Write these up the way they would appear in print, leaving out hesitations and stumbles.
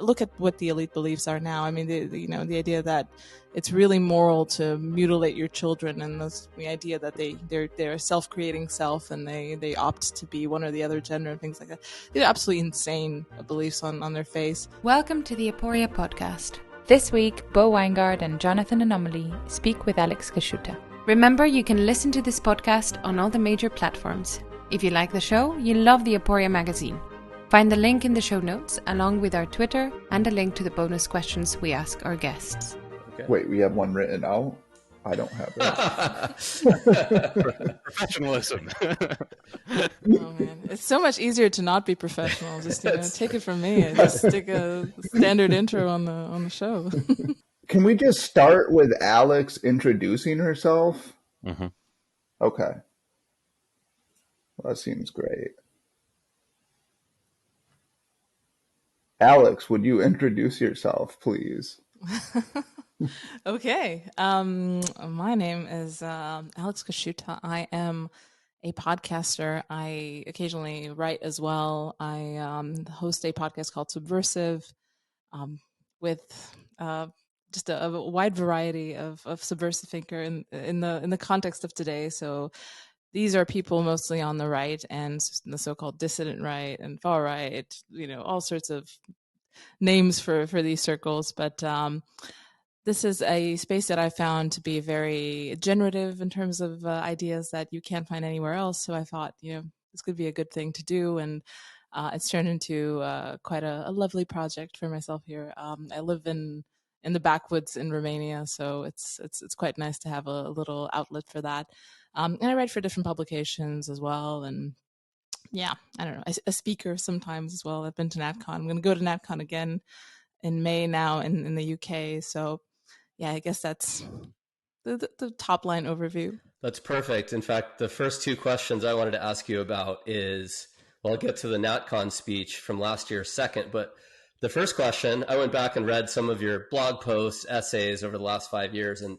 look at what the elite beliefs are now. I mean, the idea that it's really moral to mutilate your children, and the idea that they're a self-creating self, and they opt to be one or the other gender and things like that. They're absolutely insane beliefs on their face. Welcome to the Aporia podcast. This week, Bo Weingard and Jonathan Anomaly speak with Alex Kaschuta. Remember, you can listen to this podcast on all the major platforms. If you like the show, you'll love the Aporia magazine. Find the link in the show notes, along with our Twitter and a link to the bonus questions we ask our guests. Okay. Wait, we have one written out? I don't have it. Professionalism. Oh man, it's so much easier to not be professional. Just take it from me. Just stick a standard intro on the show. Can we just start with Alex introducing herself? Mm-hmm. Okay. Well, that seems great. Alex, would you introduce yourself, please? Okay. My name is Alex Kaschuta. I am a podcaster. I occasionally write as well. I host a podcast called Subversive with just a wide variety of subversive thinker in the context of today. So these are people mostly on the right and the so-called dissident right and far right, all sorts of names for these circles. But this is a space that I found to be very generative in terms of ideas that you can't find anywhere else. So I thought, this could be a good thing to do. And it's turned into quite a lovely project for myself here. I live in the backwoods in Romania, so it's quite nice to have a little outlet for that. And I write for different publications as well. And yeah, I don't know, a speaker sometimes as well. I've been to NatCon. I'm going to go to NatCon again in May now in the UK. So yeah, I guess that's the top line overview. That's perfect. In fact, the first two questions I wanted to ask you about is, well, I'll get to the NatCon speech from last year second, but the first question, I went back and read some of your blog posts, essays over the last 5 years, and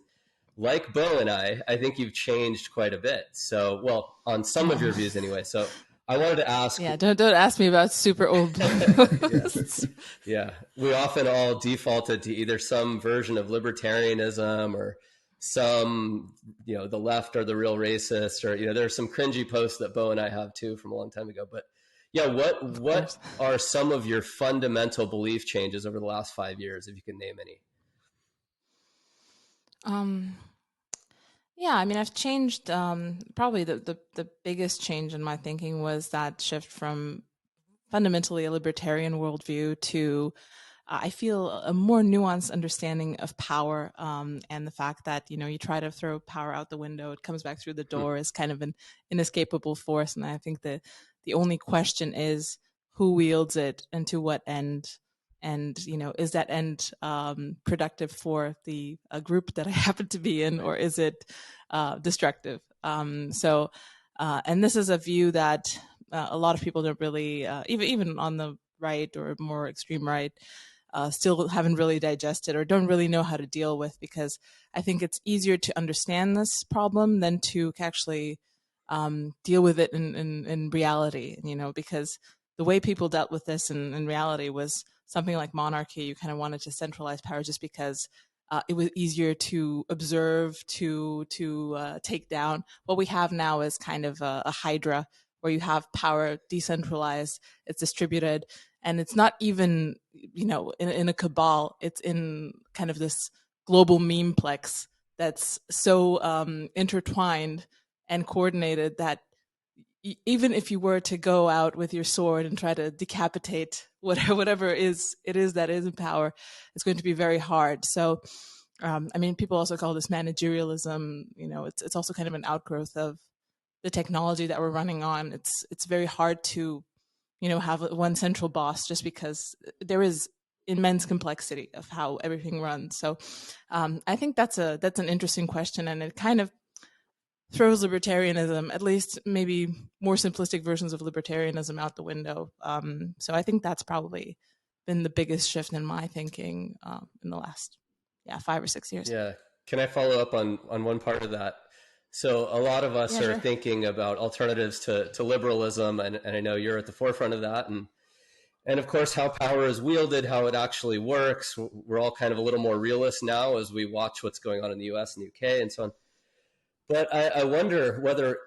like Bo and I think you've changed quite a bit. So, well, on some of your views anyway. So I wanted to ask. Yeah, don't ask me about super old posts. Yeah. We often all defaulted to either some version of libertarianism or some, the left are the real racist, or, there's some cringy posts that Bo and I have too from a long time ago. But yeah, what are some of your fundamental belief changes over the last 5 years, if you can name any? Yeah, I mean, I've changed. Probably the biggest change in my thinking was that shift from fundamentally a libertarian worldview to, I feel, a more nuanced understanding of power, and the fact that, you try to throw power out the window, it comes back through the door as kind of an inescapable force. And I think that the only question is who wields it and to what end. And, is that end productive for the group that I happen to be in, or is it destructive? And this is a view that a lot of people don't really, even on the right or more extreme right, still haven't really digested or don't really know how to deal with, because I think it's easier to understand this problem than to actually deal with it in reality, because the way people dealt with this in reality was something like monarchy. You kind of wanted to centralize power just because it was easier to observe, to take down. What we have now is kind of a hydra where you have power decentralized, it's distributed, and it's not even, in a cabal. It's in kind of this global memeplex that's so intertwined and coordinated that even if you were to go out with your sword and try to decapitate whatever it is that is in power, it's going to be very hard. So, I mean, people also call this managerialism. It's also kind of an outgrowth of the technology that we're running on. It's very hard to, have one central boss, just because there is immense complexity of how everything runs. So, I think that's an interesting question, and it kind of throws libertarianism, at least maybe more simplistic versions of libertarianism, out the window. So I think that's probably been the biggest shift in my thinking in the last 5 or 6 years. Yeah. Can I follow up on one part of that? So a lot of us are thinking about alternatives to liberalism, and I know you're at the forefront of that. And And of course, how power is wielded, how it actually works. We're all kind of a little more realist now as we watch what's going on in the US and the UK and so on. But I wonder whether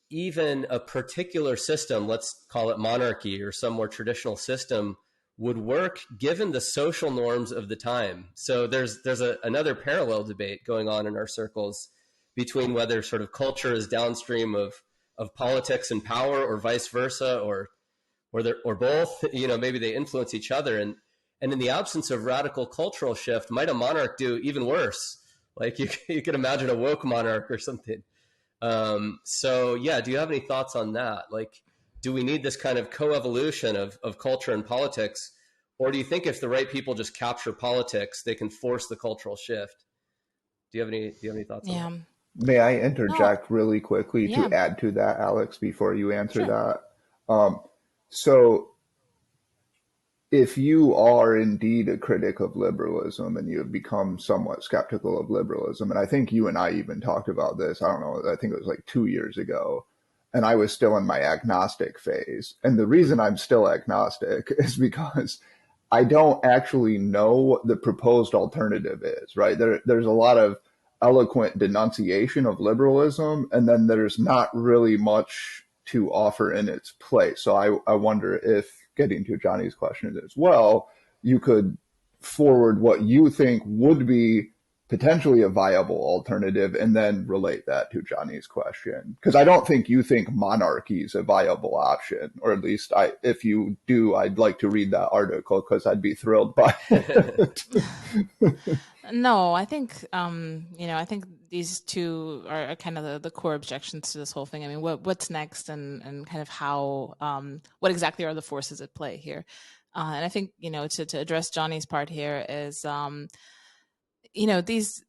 even a particular system, let's call it monarchy or some more traditional system, would work given the social norms of the time. So there's another parallel debate going on in our circles between whether sort of culture is downstream of politics and power, or vice versa, or both. Maybe they influence each other. And in the absence of radical cultural shift, might a monarch do even worse? Like you could imagine a woke monarch or something. So yeah, do you have any thoughts on that? Like, do we need this kind of coevolution of culture and politics, or do you think if the right people just capture politics, they can force the cultural shift? Do you have any thoughts on that? May I interject really quickly Yeah. to add to that, Alex, before you answer Sure. that? So if you are indeed a critic of liberalism and you have become somewhat skeptical of liberalism, and I think you and I even talked about this, I don't know, I think it was like 2 years ago, and I was still in my agnostic phase. And the reason I'm still agnostic is because I don't actually know what the proposed alternative is, right? There's a lot of eloquent denunciation of liberalism, and then there's not really much to offer in its place. So I wonder if, getting to Jonny's question as well, you could forward what you think would be potentially a viable alternative and then relate that to Jonny's question. Because I don't think you think monarchy is a viable option, or at least if you do, I'd like to read that article because I'd be thrilled by it. No, I think I think these two are kind of the core objections to this whole thing. I mean, what's next, and kind of how what exactly are the forces at play here? And I think to address Jonny's part here is these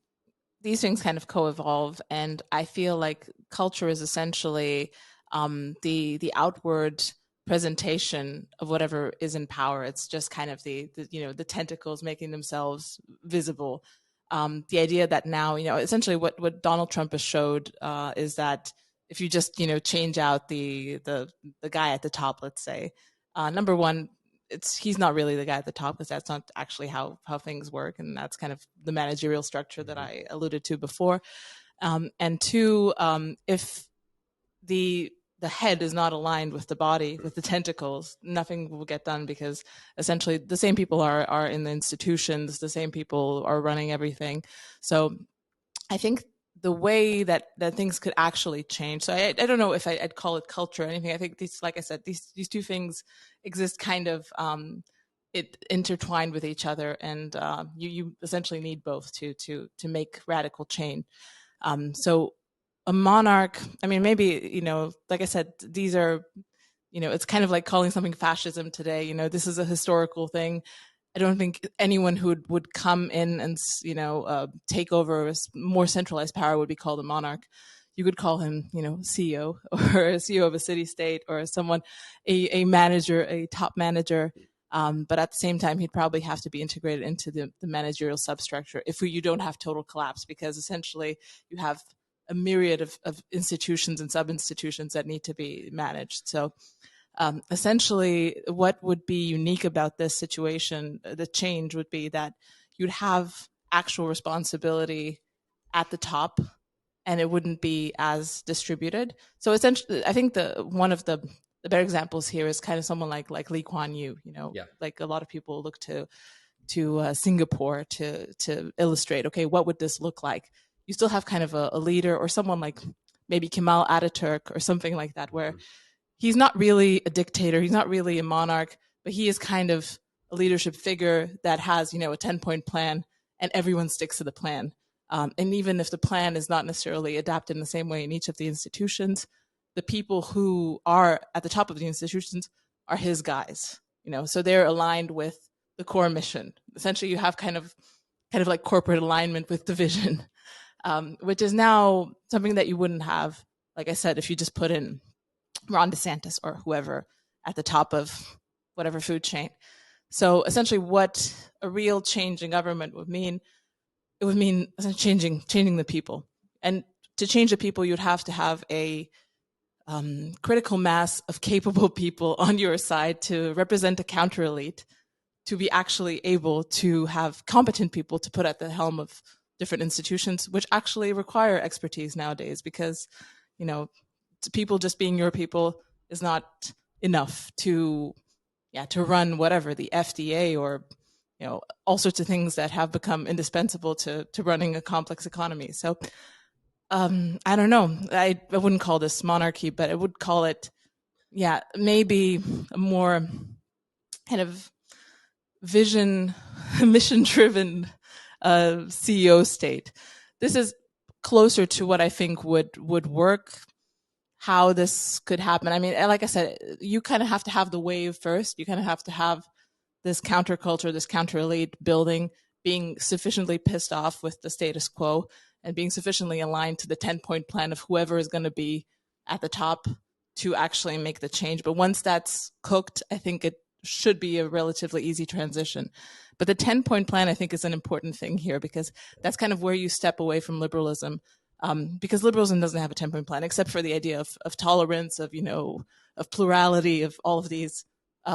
things kind of co-evolve, and I feel like culture is essentially the outward presentation of whatever is in power. It's just kind of the tentacles making themselves visible. The idea that now essentially what Donald Trump has showed is that if you just change out the guy at the top, let's say, number one, he's not really the guy at the top, because that's not actually how things work, and that's kind of the managerial structure that I alluded to before. And two, if the head is not aligned with the body, with the tentacles, nothing will get done, because essentially the same people are in the institutions, the same people are running everything. So I think the way that things could actually change. So I don't know if I'd call it culture or anything. I think these, like I said, these two things exist kind of it intertwined with each other, and you essentially need both to make radical change. So a monarch, I mean, maybe like I said, these are it's kind of like calling something fascism today. This is a historical thing. I don't think anyone who would come in and take over a more centralized power would be called a monarch. You could call him, CEO, or a CEO of a city state, or someone, a manager, a top manager. But at the same time, he'd probably have to be integrated into the managerial substructure if you don't have total collapse, because essentially you have a myriad of institutions and sub-institutions that need to be managed. So essentially, what would be unique about this situation, the change would be that you'd have actual responsibility at the top, and it wouldn't be as distributed. So essentially, I think one of the better examples here is kind of someone like Lee Kuan Yew. Yeah. Like a lot of people look to Singapore to illustrate, okay, what would this look like? You still have kind of a leader, or someone like maybe Kemal Ataturk or something like that, where he's not really a dictator, he's not really a monarch, but he is kind of a leadership figure that has, a 10-point plan, and everyone sticks to the plan. And even if the plan is not necessarily adapted in the same way in each of the institutions, the people who are at the top of the institutions are his guys, so they're aligned with the core mission. Essentially, you have kind of like corporate alignment with the vision, which is now something that you wouldn't have, like I said, if you just put in Ron DeSantis or whoever at the top of whatever food chain. So essentially, what a real change in government would mean, it would mean changing the people. And to change the people, you'd have to have a critical mass of capable people on your side to represent a counter elite, to be actually able to have competent people to put at the helm of different institutions, which actually require expertise nowadays, because, you know, people just being your people is not enough to run whatever, the FDA, or, you know, all sorts of things that have become indispensable to running a complex economy. So I don't know. I wouldn't call this monarchy, but I would call it, maybe a more kind of mission driven CEO state. This is closer to what I think would work. How this could happen. I mean, like I said, you kind of have to have the wave first. You kind of have to have this counterculture, this counter elite building, being sufficiently pissed off with the status quo and being sufficiently aligned to the 10-point plan of whoever is going to be at the top to actually make the change. But once that's cooked, I think it should be a relatively easy transition. But the 10-point plan, I think, is an important thing here, because that's kind of where you step away from liberalism. Because liberalism doesn't have a 10-point plan, except for the idea of tolerance, of, you know, of plurality, of all of these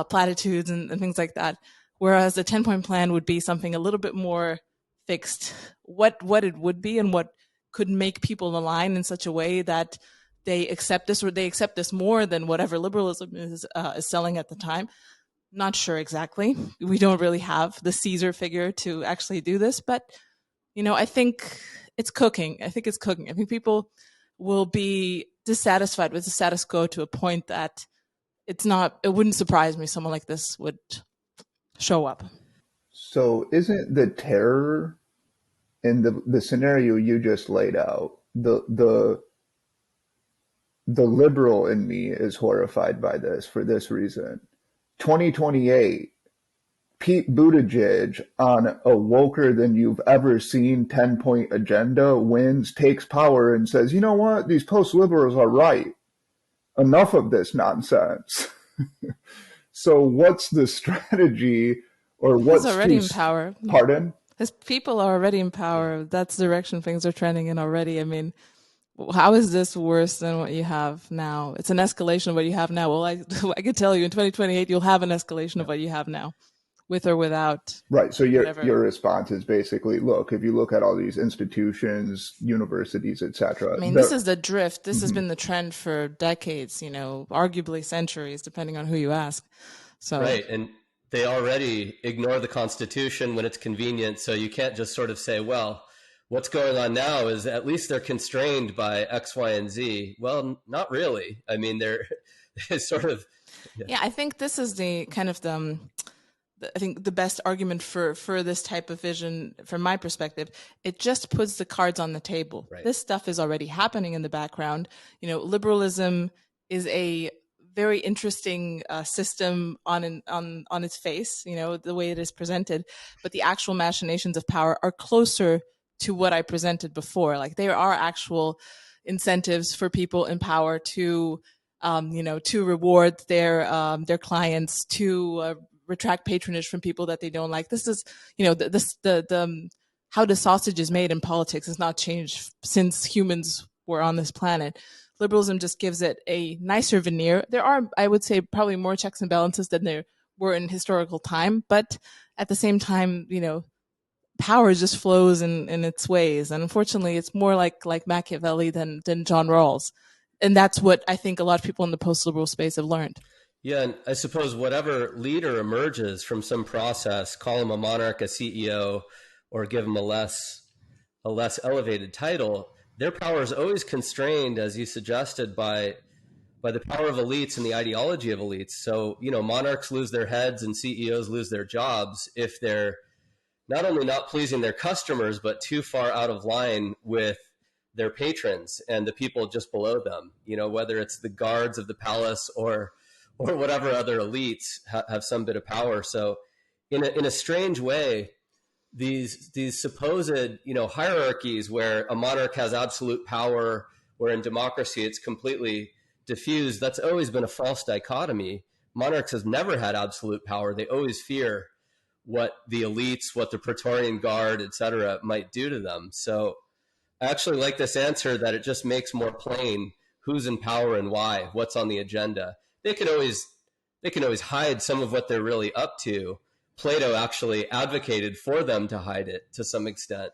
platitudes and things like that. Whereas the 10-point plan would be something a little bit more fixed, what it would be and what could make people align in such a way that they accept this, or they accept this more than whatever liberalism is selling at the time. Not sure exactly. We don't really have the Caesar figure to actually do this, but, you know, I think it's cooking. I think people will be dissatisfied with the status quo to a point that it wouldn't surprise me someone like this would show up. So isn't the terror in the scenario you just laid out, the liberal in me is horrified by this for this reason. 2028, Pete Buttigieg on a woker than you've ever seen 10-point agenda wins, takes power, and says, you know what, these post-liberals are right. Enough of this nonsense. So what's the strategy, or what's already in power? Pardon? His people are already in power. That's the direction things are trending in already. I mean, how is this worse than what you have now? It's an escalation of what you have now. Well, I could tell you in 2028, you'll have an escalation of what you have now, with or without. Right. So your response is basically, look, if you look at all these institutions, universities, etc. I mean, this is the drift. This has been the trend for decades, you know, arguably centuries, depending on who you ask. So right. And they already ignore the Constitution when it's convenient. So you can't just sort of say, well, what's going on now is at least they're constrained by X, Y, and Z. Well, not really. I mean, they're sort of. Yeah, I think this is the kind of I think the best argument for this type of vision, from my perspective. It just puts the cards on the table. Right. This stuff is already happening in the background. You know, liberalism is a very interesting system on its face, you know, the way it is presented, but the actual machinations of power are closer to what I presented before. Like, there are actual incentives for people in power to, to reward their clients, to retract patronage from people that they don't like. This is, you know, the how the sausage is made in politics has not changed since humans were on this planet. Liberalism just gives it a nicer veneer. There are, I would say, probably more checks and balances than there were in historical time, but at the same time, you know, power just flows in its ways. And unfortunately, it's more like Machiavelli than John Rawls. And that's what I think a lot of people in the post-liberal space have learned. Yeah, and I suppose whatever leader emerges from some process, call him a monarch, a CEO, or give him a less elevated title, their power is always constrained, as you suggested, by the power of elites and the ideology of elites. So, you know, monarchs lose their heads and CEOs lose their jobs if they're not only not pleasing their customers, but too far out of line with their patrons and the people just below them, you know, whether it's the guards of the palace or whatever other elites have some bit of power. So in a strange way, these supposed, you know, hierarchies where a monarch has absolute power, where in democracy it's completely diffused, that's always been a false dichotomy. Monarchs have never had absolute power. They always fear what the elites, what the Praetorian Guard, et cetera, might do to them. So I actually like this answer, that it just makes more plain who's in power and why, what's on the agenda. They can always hide some of what they're really up to. Plato actually advocated for them to hide it to some extent.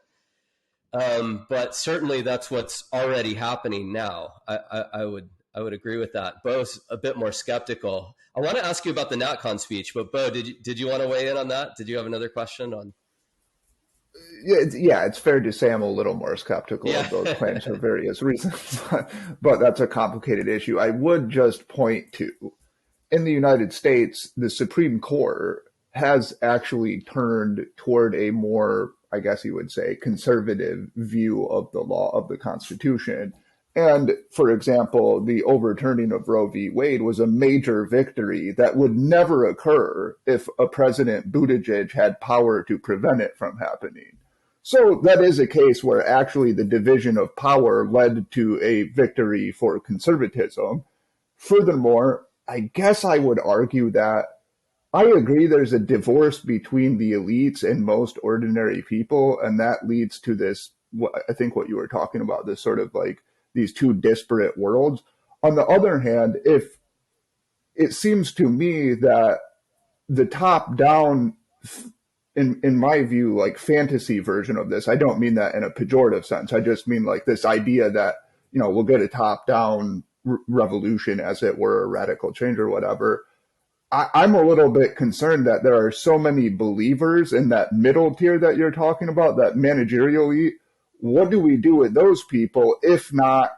But certainly that's what's already happening now. I would agree with that. Bo's a bit more skeptical. I want to ask you about the NatCon speech, but Bo, did you want to weigh in on that? Did you have another question on? Yeah, it's fair to say I'm a little more skeptical of those claims for various reasons, but that's a complicated issue. I would just point to, in the United States, the Supreme Court has actually turned toward a more, I guess you would say, conservative view of the law of the Constitution. And, for example, the overturning of Roe v. Wade was a major victory that would never occur if a President Buttigieg had power to prevent it from happening. So that is a case where actually the division of power led to a victory for conservatism. Furthermore, I guess I would argue that I agree there's a divorce between the elites and most ordinary people, and that leads to this, I think what you were talking about, this sort of like these two disparate worlds. On the other hand, if it seems to me that the top-down, in my view, like fantasy version of this, I don't mean that in a pejorative sense. I just mean like this idea that, we'll get a top-down revolution, as it were, a radical change or whatever. I'm a little bit concerned that there are so many believers in that middle tier that you're talking about, that managerial elite. What do we do with those people if not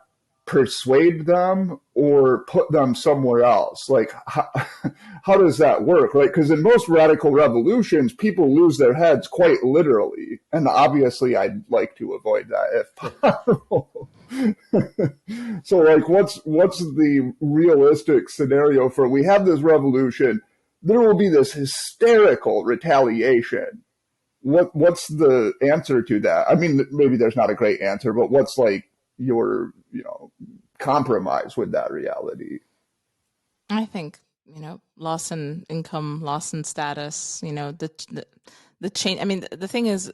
persuade them or put them somewhere else? Like, how does that work, right? Because in most radical revolutions, people lose their heads quite literally. And obviously, I'd like to avoid that if possible. So, like, what's the realistic scenario for, we have this revolution, there will be this hysterical retaliation. What's the answer to that? I mean, maybe there's not a great answer, but what's like your, compromise with that reality? I think, loss in income, loss in status, the change. I mean, the thing is,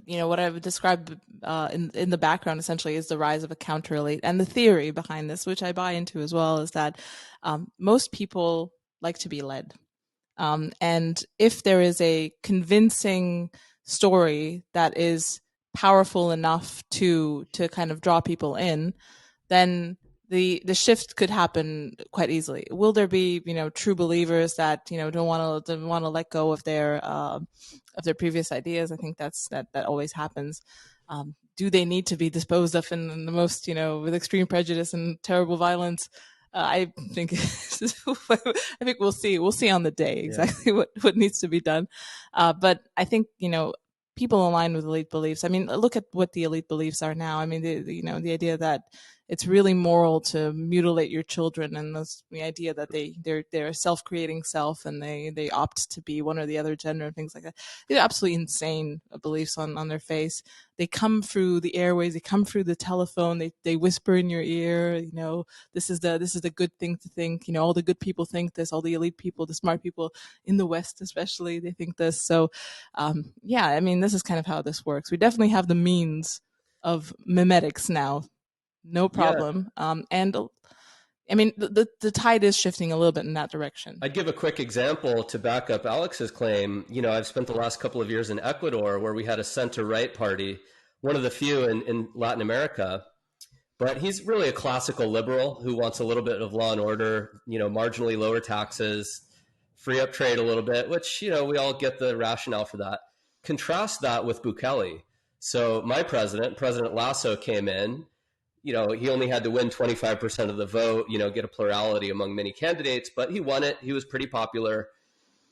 what I would describe in the background essentially is the rise of a counter elite, and the theory behind this, which I buy into as well, is that most people like to be led, and if there is a convincing story that is powerful enough to kind of draw people in, then the shift could happen quite easily. Will there be true believers that don't want to let go of their previous ideas? I think that always happens. Do they need to be disposed of in the most with extreme prejudice and terrible violence? I think we'll see. We'll see on the day exactly what needs to be done. But I think people align with elite beliefs. I mean, look at what the elite beliefs are now. I mean, the idea that it's really moral to mutilate your children, and the idea that they're self-creating self, and they opt to be one or the other gender and things like that. They're absolutely insane beliefs on their face. They come through the airways, they come through the telephone, they whisper in your ear, this is the good thing to think, all the good people think this, all the elite people, the smart people in the West especially, they think this. So I mean, this is kind of how this works. We definitely have the means of memetics now. No problem. And I mean, the tide is shifting a little bit in that direction. I'd give a quick example to back up Alex's claim. I've spent the last couple of years in Ecuador, where we had a center-right party, one of the few in Latin America. But he's really a classical liberal who wants a little bit of law and order, marginally lower taxes, free up trade a little bit, which, we all get the rationale for that. Contrast that with Bukele. So my President Lasso, came in. He only had to win 25% of the vote, get a plurality among many candidates, but he won it. He was pretty popular.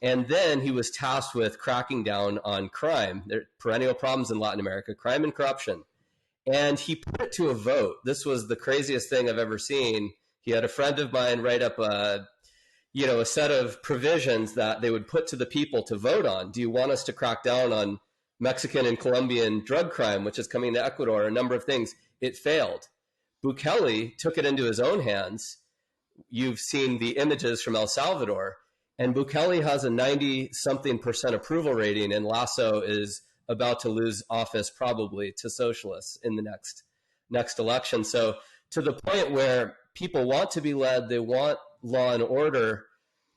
And then he was tasked with cracking down on crime. There are perennial problems in Latin America, crime and corruption. And he put it to a vote. This was the craziest thing I've ever seen. He had a friend of mine write up a set of provisions that they would put to the people to vote on. Do you want us to crack down on Mexican and Colombian drug crime, which is coming to Ecuador, a number of things? It failed. Bukele took it into his own hands. You've seen the images from El Salvador, and Bukele has a 90-something% approval rating, and Lasso is about to lose office probably to socialists in the next election. So to the point where people want to be led, they want law and order,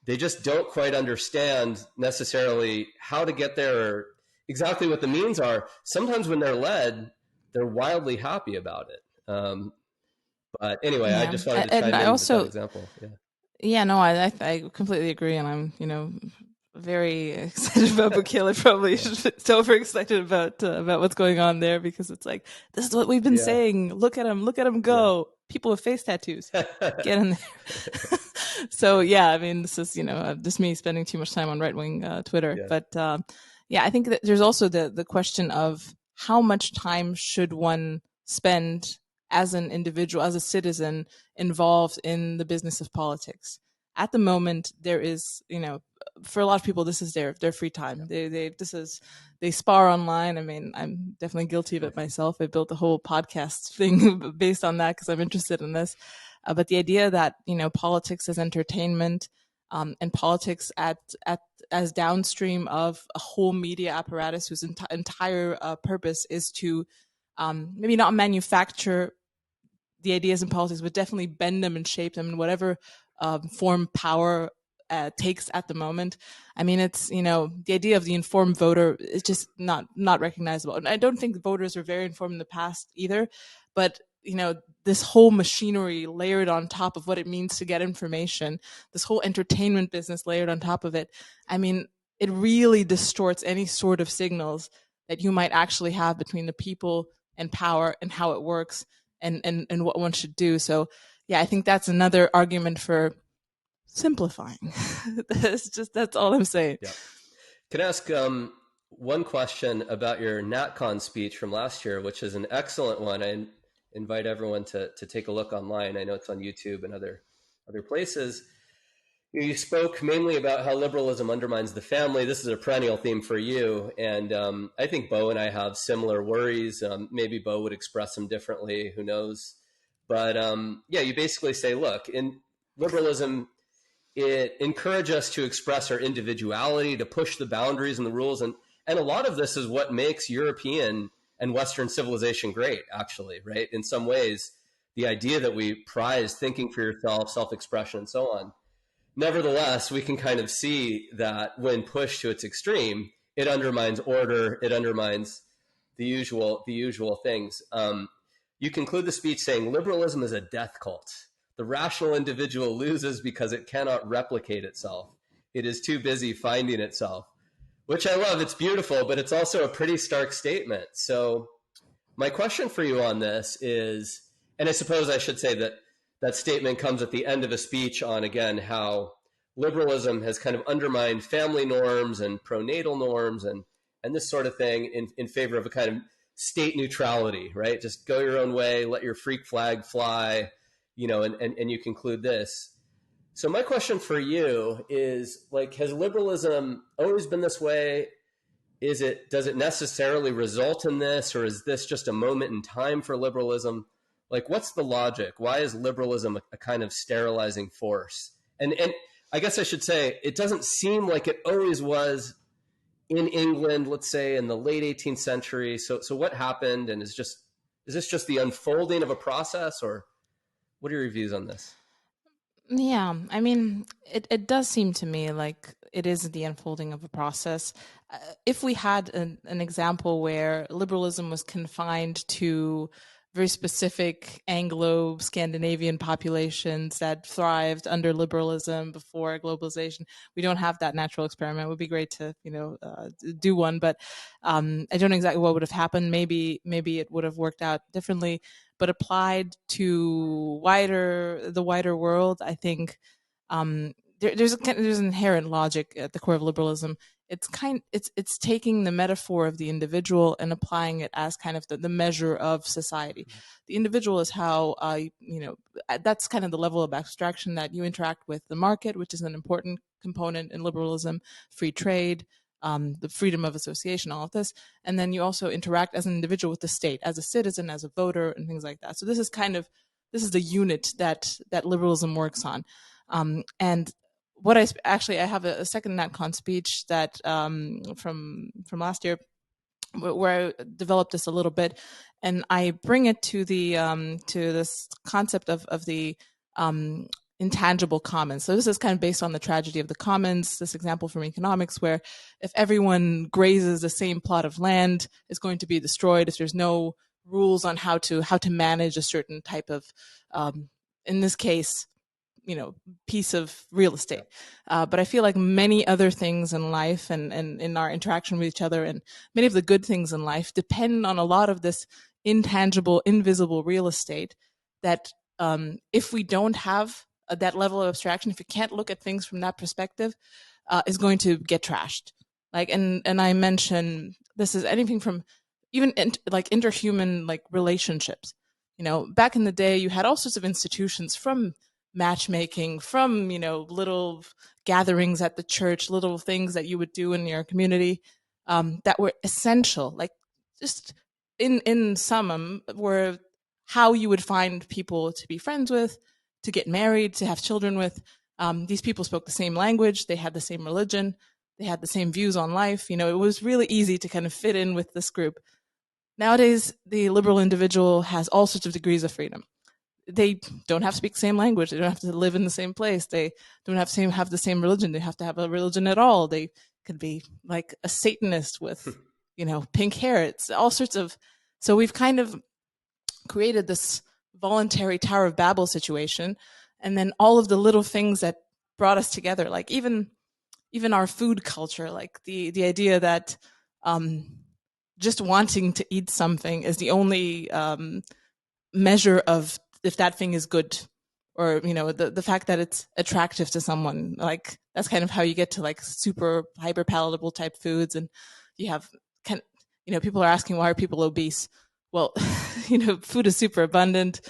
they just don't quite understand necessarily how to get there or exactly what the means are. Sometimes when they're led, they're wildly happy about it. But anyway, I just wanted to And chime I in with that also, example. Yeah. yeah, no, I completely agree, and I'm, very excited about Bukele. Probably so over excited about what's going on there, because it's like, this is what we've been saying. Look at him go. People with face tattoos, get in there. So yeah, I mean, this is just me spending too much time on right wing Twitter, but yeah, I think that there's also the question of how much time should one spend as an individual, as a citizen, involved in the business of politics. At the moment, there is, for a lot of people, this is their free time. They spar online. I mean, I'm definitely guilty of it myself. I built the whole podcast thing based on that because I'm interested in this. But the idea that politics as entertainment, and politics as downstream of a whole media apparatus whose entire purpose is to maybe not manufacture the ideas in politics, but definitely bend them and shape them in whatever form power takes at the moment. I mean, it's the idea of the informed voter is just not recognizable, and I don't think voters were very informed in the past either. But this whole machinery layered on top of what it means to get information, this whole entertainment business layered on top of it. I mean, it really distorts any sort of signals that you might actually have between the people and power and how it works and what one should do. So yeah, I think that's another argument for simplifying. That's all I'm saying. Yeah. Can I ask one question about your NatCon speech from last year, which is an excellent one. I invite everyone to take a look online. I know it's on YouTube and other places. You spoke mainly about how liberalism undermines the family. This is a perennial theme for you. And I think Bo and I have similar worries. Maybe Bo would express them differently. Who knows? But yeah, you basically say, look, in liberalism, it encourages us to express our individuality, to push the boundaries and the rules. And a lot of this is what makes European and Western civilization great, actually, right? In some ways, the idea that we prize thinking for yourself, self-expression, and so on. Nevertheless, we can kind of see that when pushed to its extreme, it undermines order, it undermines the usual things. You conclude the speech saying, liberalism is a death cult. The rational individual loses because it cannot replicate itself. It is too busy finding itself, which I love. It's beautiful, but it's also a pretty stark statement. So my question for you on this is, and I suppose I should say that that statement comes at the end of a speech on, again, how liberalism has kind of undermined family norms and pronatal norms and this sort of thing in favor of a kind of state neutrality, right? Just go your own way, let your freak flag fly, and you conclude this. So my question for you is, like, has liberalism always been this way? Does it necessarily result in this, or is this just a moment in time for liberalism? Like, what's the logic? Why is liberalism a kind of sterilizing force? And I guess I should say, it doesn't seem like it always was in England, let's say in the late 18th century. So what happened? And is this just the unfolding of a process, or what are your views on this? Yeah, I mean, it does seem to me like it is the unfolding of a process. If we had an example where liberalism was confined to very specific Anglo-Scandinavian populations that thrived under liberalism before globalization, we don't have that natural experiment. It would be great to, do one, but I don't know exactly what would have happened. Maybe it would have worked out differently. But applied to the wider world, I think there's an inherent logic at the core of liberalism. It's taking the metaphor of the individual and applying it as kind of the measure of society. The individual is how that's kind of the level of abstraction that you interact with the market, which is an important component in liberalism, free trade, the freedom of association, all of this. And then you also interact as an individual with the state, as a citizen, as a voter, and things like that. So this is the unit that liberalism works on. And what I have a second NatCon speech that from last year, where I developed this a little bit, and I bring it to the to this concept of the intangible commons. So this is kind of based on the tragedy of the commons, this example from economics, where if everyone grazes the same plot of land, it's going to be destroyed if there's no rules on how to manage a certain type of, in this case, piece of real estate. But I feel like many other things in life and in our interaction with each other, and many of the good things in life depend on a lot of this intangible, invisible real estate that if we don't have that level of abstraction, if you can't look at things from that perspective, is going to get trashed. Like, and I mentioned this is anything from even like interhuman like relationships. Back in the day, you had all sorts of institutions, from matchmaking, from little gatherings at the church, little things that you would do in your community that were essential, like just in summum, were how you would find people to be friends with, to get married, to have children with. These people spoke the same language, they had the same religion, they had the same views on life. It was really easy to kind of fit in with this group. Nowadays, the liberal individual has all sorts of degrees of freedom. They don't have to speak the same language. They don't have to live in the same place. They don't have the same religion. They have to have a religion at all. They could be like a Satanist with, pink hair. It's all sorts of. So we've kind of created this voluntary Tower of Babel situation, and then all of the little things that brought us together, like even our food culture, like the idea that just wanting to eat something is the only measure of if that thing is good, or the fact that it's attractive to someone. Like that's kind of how you get to like super hyper palatable type foods. And you have people are asking, why are people obese? Well, food is super abundant.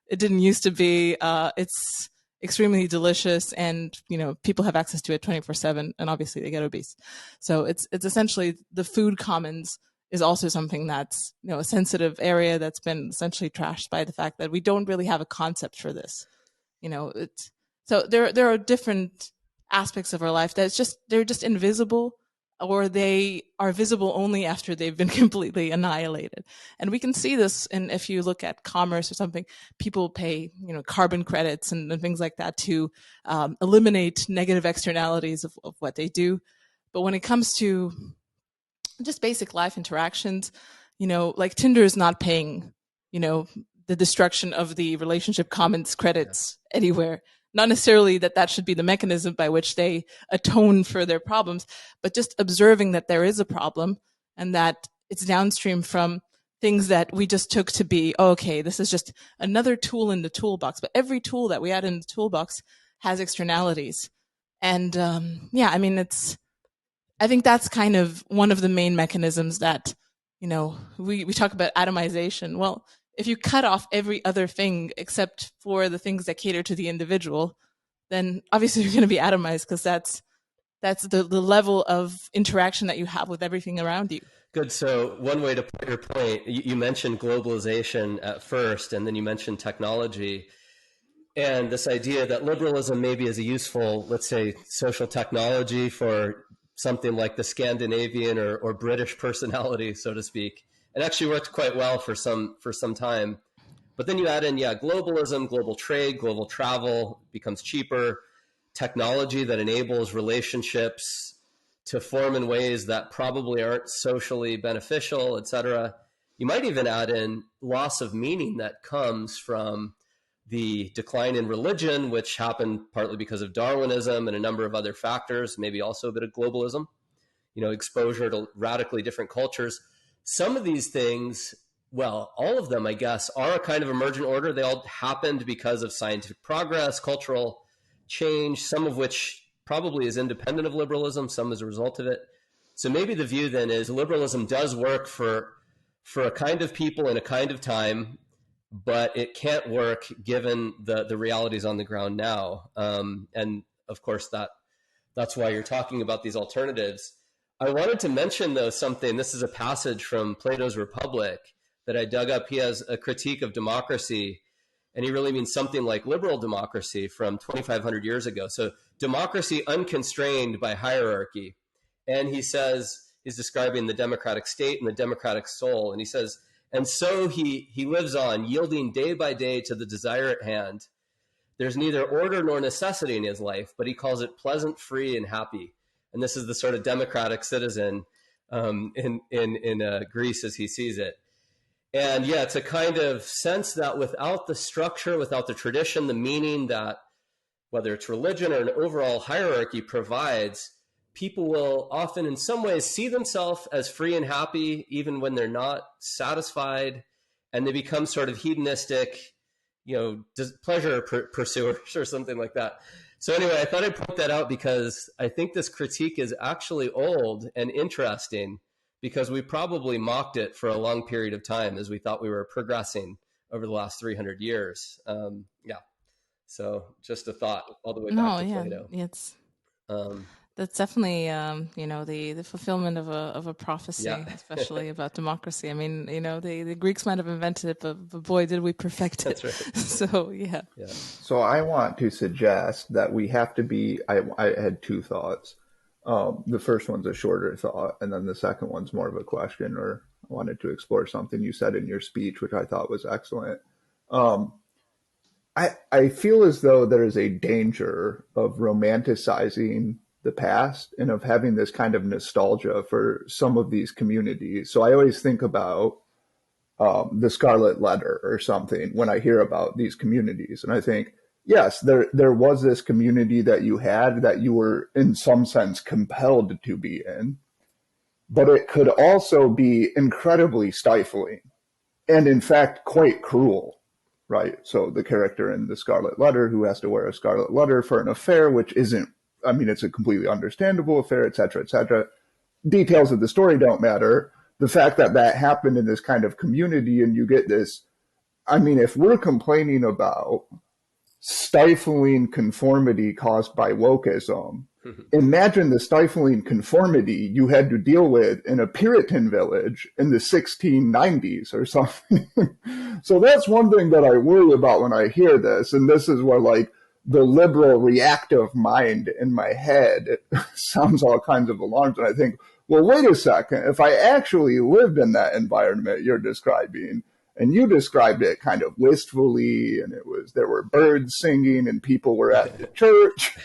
It didn't used to be. It's extremely delicious, and people have access to it 24/7, and obviously they get obese. So it's essentially the food commons is also something that's a sensitive area that's been essentially trashed by the fact that we don't really have a concept for this. So there are different aspects of our life they're just invisible, or they are visible only after they've been completely annihilated. And we can see this, and if you look at commerce or something, people pay carbon credits and things like that to eliminate negative externalities of what they do. But when it comes to just basic life interactions, like Tinder is not paying, the destruction of the relationship commons credits anywhere. Not necessarily that should be the mechanism by which they atone for their problems, but just observing that there is a problem and that it's downstream from things that we just took to be, okay, this is just another tool in the toolbox. But every tool that we add in the toolbox has externalities. And I think that's kind of one of the main mechanisms that, we talk about atomization. Well, if you cut off every other thing except for the things that cater to the individual, then obviously you're going to be atomized, because that's the level of interaction that you have with everything around you. Good. So one way to put your point, you mentioned globalization at first, and then you mentioned technology. And this idea that liberalism maybe is a useful, let's say, social technology for something like the Scandinavian or British personality, so to speak. It actually worked quite well for some time. But then you add in, globalism, global trade, global travel becomes cheaper, technology that enables relationships to form in ways that probably aren't socially beneficial, et cetera. You might even add in loss of meaning that comes from the decline in religion, which happened partly because of Darwinism and a number of other factors, maybe also a bit of globalism, exposure to radically different cultures. Some of these things, well, all of them, I guess, are a kind of emergent order. They all happened because of scientific progress, cultural change, some of which probably is independent of liberalism, some as a result of it. So maybe the view then is liberalism does work for a kind of people in a kind of time, but it can't work given the realities on the ground now. And of course, that's why you're talking about these alternatives. I wanted to mention, though, something. This is a passage from Plato's Republic that I dug up. He has a critique of democracy, and he really means something like liberal democracy from 2,500 years ago. So democracy unconstrained by hierarchy. And he says, he's describing the democratic state and the democratic soul. And he says, and so he lives on, yielding day by day to the desire at hand, there's neither order nor necessity in his life, but he calls it pleasant, free, and happy. And this is the sort of democratic citizen in Greece as he sees it. And yeah, to kind of sense that without the structure, without the tradition, the meaning that whether it's religion or an overall hierarchy provides, people will often in some ways see themselves as free and happy, even when they're not satisfied, and they become sort of hedonistic, pleasure pursuers or something like that. So anyway, I thought I'd point that out because I think this critique is actually old and interesting, because we probably mocked it for a long period of time as we thought we were progressing over the last 300 years. So just a thought all the way back to Plato. It's that's definitely the fulfillment of a prophecy, especially about democracy. I mean, the Greeks might have invented it, but boy, did we perfect it. That's right. So yeah. So I want to suggest that we have to be. I had two thoughts. The first one's a shorter thought, and then the second one's more of a question, or I wanted to explore something you said in your speech, which I thought was excellent. I feel as though there is a danger of romanticizing the past and of having this kind of nostalgia for some of these communities. So I always think about the Scarlet Letter or something when I hear about these communities. And I think, yes, there was this community that you had that you were in some sense compelled to be in, but it could also be incredibly stifling and in fact quite cruel. Right. So the character in the Scarlet Letter who has to wear a scarlet letter for an affair, which isn't, I mean, it's a completely understandable affair, et cetera, et cetera. Details of the story don't matter. The fact that that happened in this kind of community and you get this, I mean, if we're complaining about stifling conformity caused by wokeism, imagine the stifling conformity you had to deal with in a Puritan village in the 1690s or something. So that's one thing that I worry about when I hear this. And this is where like the liberal reactive mind in my head sounds all kinds of alarms. And I think, well, wait a second. If I actually lived in that environment you're describing, and you described it kind of wistfully, and there were birds singing and people were at the church.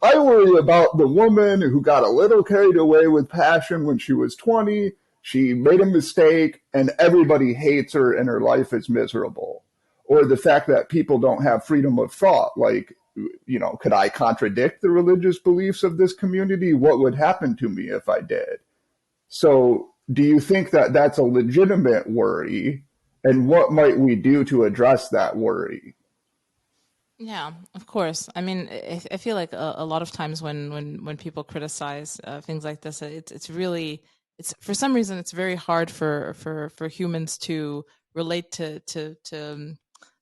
I worry about the woman who got a little carried away with passion when she was 20. She made a mistake and everybody hates her and her life is miserable. Or the fact that people don't have freedom of thought. Like, could I contradict the religious beliefs of this community? What would happen to me if I did? So do you think that that's a legitimate worry? And what might we do to address that worry? Yeah, of course. I mean, I feel like a lot of times when people criticize things like this, it's for some reason it's very hard for humans to relate to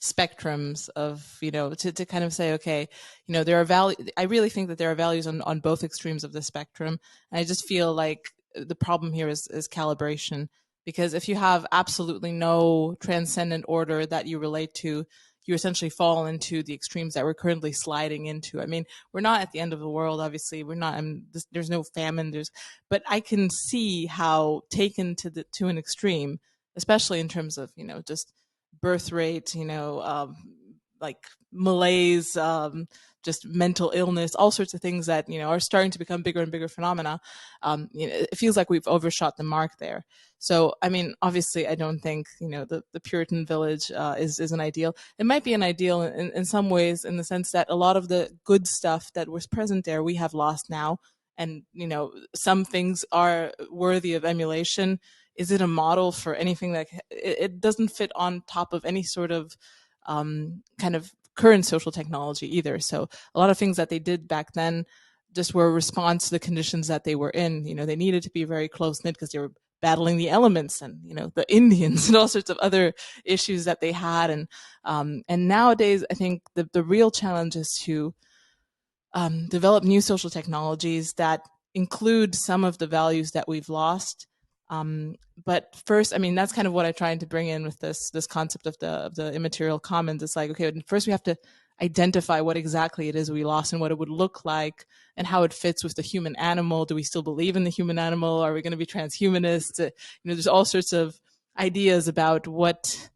spectrums of to kind of say, okay, there are I really think that there are values on both extremes of the spectrum. And I just feel like the problem here is calibration. Because if you have absolutely no transcendent order that you relate to, you essentially fall into the extremes that we're currently sliding into. I mean, we're not at the end of the world, obviously. We're not. There's no famine. But I can see how taken to an extreme, especially in terms of just birth rate, like malaise, just mental illness, all sorts of things that are starting to become bigger and bigger phenomena. It feels like we've overshot the mark there. So, I mean, obviously, I don't think the Puritan village is an ideal. It might be an ideal in some ways, in the sense that a lot of the good stuff that was present there we have lost now, and some things are worthy of emulation. Is it a model for anything that it doesn't fit on top of any sort of kind of current social technology either? So a lot of things that they did back then just were a response to the conditions that they were in. They needed to be very close knit because they were battling the elements and the Indians and all sorts of other issues that they had. And nowadays, I think the real challenge is to develop new social technologies that include some of the values that we've lost. But first, I mean, that's kind of what I'm trying to bring in with this concept of the immaterial commons. It's like, okay, first we have to identify what exactly it is we lost and what it would look like and how it fits with the human animal. Do we still believe in the human animal? Are we going to be transhumanists? There's all sorts of ideas about what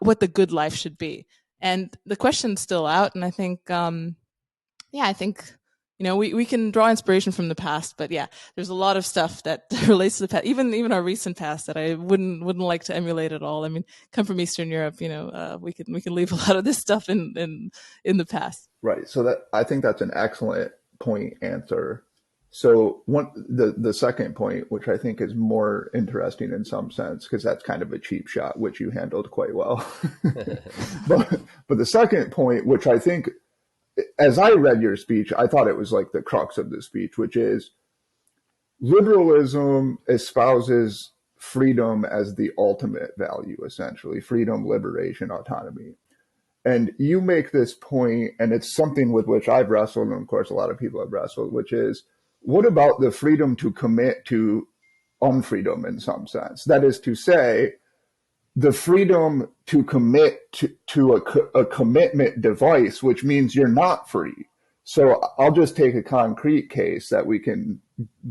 the good life should be. And the question's still out. And I think, I think, we can draw inspiration from the past, but yeah, there's a lot of stuff that relates to the past, even our recent past, that I wouldn't like to emulate at all. I mean, come from Eastern Europe, we can leave a lot of this stuff in the past. Right. So I think that's an excellent point answer. So the second point, which I think is more interesting in some sense, because that's kind of a cheap shot, which you handled quite well. but the second point, which I think, as I read your speech, I thought it was like the crux of the speech, which is liberalism espouses freedom as the ultimate value, essentially freedom, liberation, autonomy. And you make this point, and it's something with which I've wrestled, and of course a lot of people have wrestled, which is, what about the freedom to commit to unfreedom in some sense? That is to say, the freedom to commit to a commitment device, which means you're not free. So I'll just take a concrete case that we can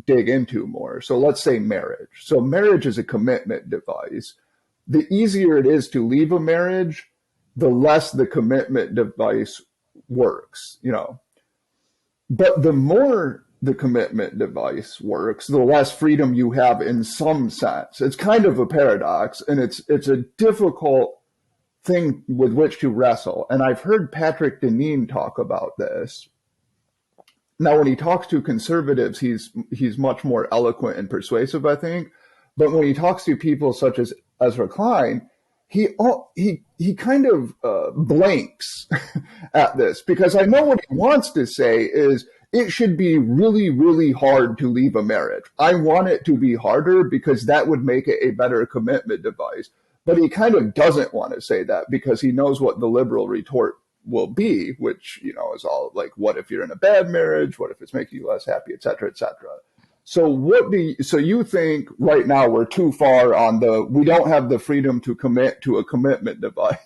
dig into more. So let's say marriage. So marriage is a commitment device. The easier it is to leave a marriage, the less the commitment device works, But the more the commitment device works, the less freedom you have in some sense. It's kind of a paradox, and it's a difficult thing with which to wrestle. And I've heard Patrick Deneen talk about this. Now, when he talks to conservatives, he's much more eloquent and persuasive, I think. But when he talks to people such as Ezra Klein, he kind of blanks at this, because I know what he wants to say is it should be really, really hard to leave a marriage. I want it to be harder because that would make it a better commitment device. But he kind of doesn't want to say that because he knows what the liberal retort will be, which, is all like, what if you're in a bad marriage? What if it's making you less happy, et cetera, et cetera. So you think right now we're too far on we don't have the freedom to commit to a commitment device.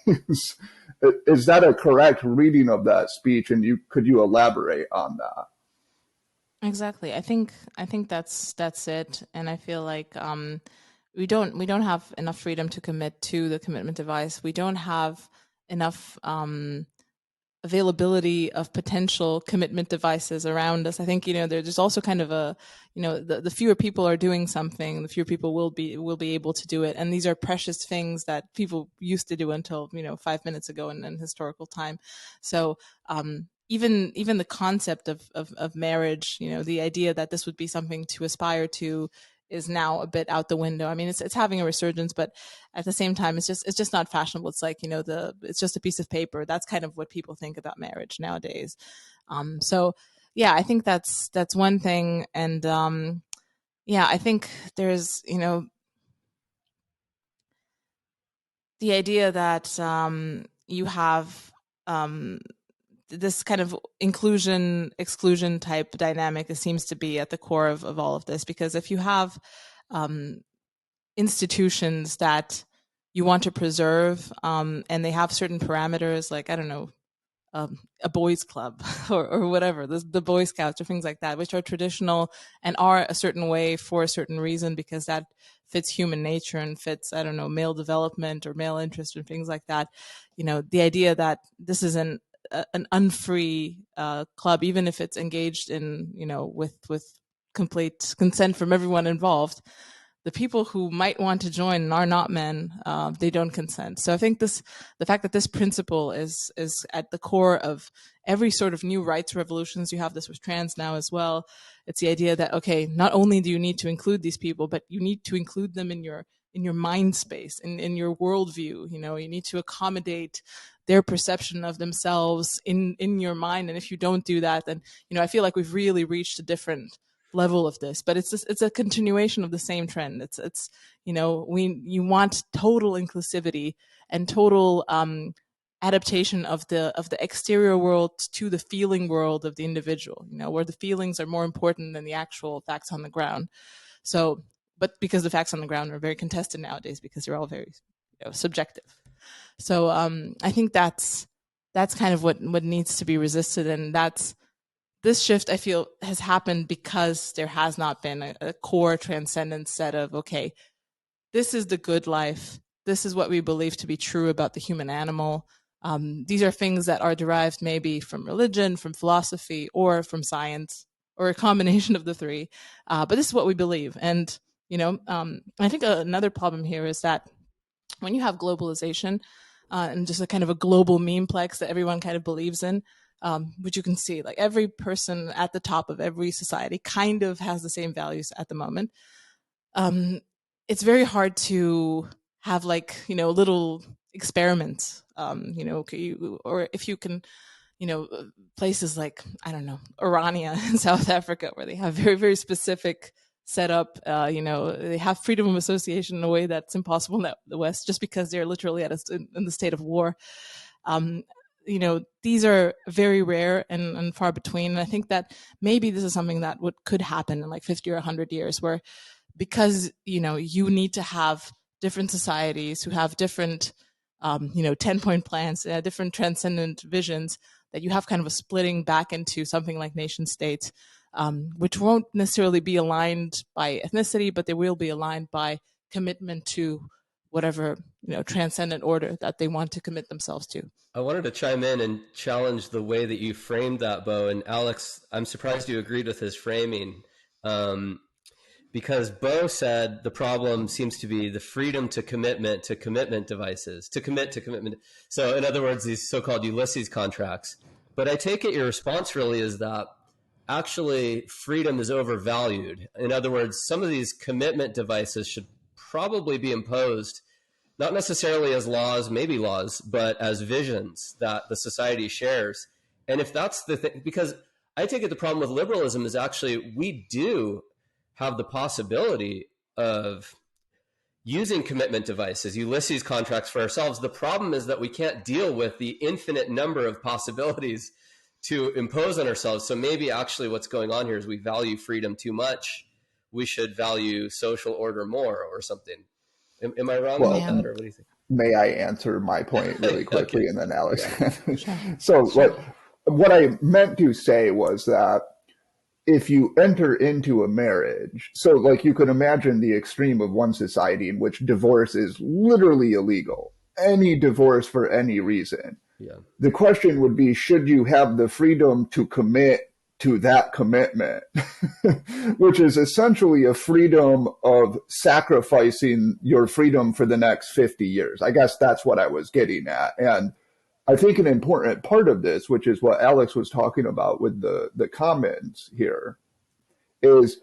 Is that a correct reading of that speech? And could you elaborate on that? Exactly. I think that's it. And I feel like we don't have enough freedom to commit to the commitment device. We don't have enough availability of potential commitment devices around us. I think, there's also kind of a, the fewer people are doing something, the fewer people will be able to do it. And these are precious things that people used to do until, 5 minutes ago in historical time. So, even the concept of marriage, the idea that this would be something to aspire to is now a bit out the window. I mean, it's having a resurgence, but at the same time, it's just not fashionable. It's like, it's just a piece of paper. That's kind of what people think about marriage nowadays. So yeah, I think that's one thing. And I think there's, the idea that you have this kind of inclusion exclusion type dynamic that seems to be at the core of all of this, because if you have institutions that you want to preserve and they have certain parameters, like, I don't know, a boys club or whatever, the Boy Scouts or things like that, which are traditional and are a certain way for a certain reason, because that fits human nature and fits, I don't know, male development or male interest and things like that. The idea that this is an unfree club, even if it's engaged in, with complete consent from everyone involved, the people who might want to join are not men. They don't consent. So I think the fact that this principle is at the core of every sort of new rights revolutions. You have this with trans now as well. It's the idea that, okay, not only do you need to include these people, but you need to include them in your mind space, in your worldview. You need to accommodate their perception of themselves in your mind. And if you don't do that, then, I feel like we've really reached a different level of this, but it's a continuation of the same trend. It's you want total inclusivity and total adaptation of the exterior world to the feeling world of the individual, where the feelings are more important than the actual facts on the ground. So, but because the facts on the ground are very contested nowadays, because they're all very subjective. So I think that's kind of what needs to be resisted, and this shift, I feel, has happened because there has not been a core transcendent set of, okay, this is the good life. This is what we believe to be true about the human animal. These are things that are derived maybe from religion, from philosophy, or from science, or a combination of the three. But this is what we believe. And, I think another problem here is that when you have globalization and just a kind of a global memeplex that everyone kind of believes in, which you can see, like every person at the top of every society kind of has the same values at the moment. It's very hard to have like, little experiments, or if you can, places like, I don't know, Orania in South Africa, where they have very, very specific setup. They have freedom of association in a way that's impossible in the West, just because they're literally in the state of war. These are very rare and far between. And I think that maybe this is something that could happen in like 50 or 100 years, where because, you need to have different societies who have different, 10-point plans, different transcendent visions, that you have kind of a splitting back into something like nation states, which won't necessarily be aligned by ethnicity, but they will be aligned by commitment to whatever, transcendent order that they want to commit themselves to. I wanted to chime in and challenge the way that you framed that, Bo. And Alex, I'm surprised you agreed with his framing. Because Bo said the problem seems to be the freedom to commitment devices, to commit to commitment. So in other words, these so-called Ulysses contracts. But I take it your response really is that actually freedom is overvalued. In other words, some of these commitment devices should probably be imposed, not necessarily as laws, maybe laws, but as visions that the society shares. And if that's the thing, because I take it the problem with liberalism is actually we do have the possibility of using commitment devices, Ulysses contracts for ourselves. The problem is that we can't deal with the infinite number of possibilities to impose on ourselves. So maybe actually what's going on here is we value freedom too much. We should value social order more or something. Am I wrong about that, or what do you think? May I answer my point really quickly, Okay. And then Alex? Yeah. Sure. So what I meant to say was that if you enter into a marriage, so like you can imagine the extreme of one society in which divorce is literally illegal, any divorce for any reason. Yeah. The question would be, should you have the freedom to commit to that commitment, which is essentially a freedom of sacrificing your freedom for the next 50 years. I guess that's what I was getting at. And I think an important part of this, which is what Alex was talking about with the comments here, is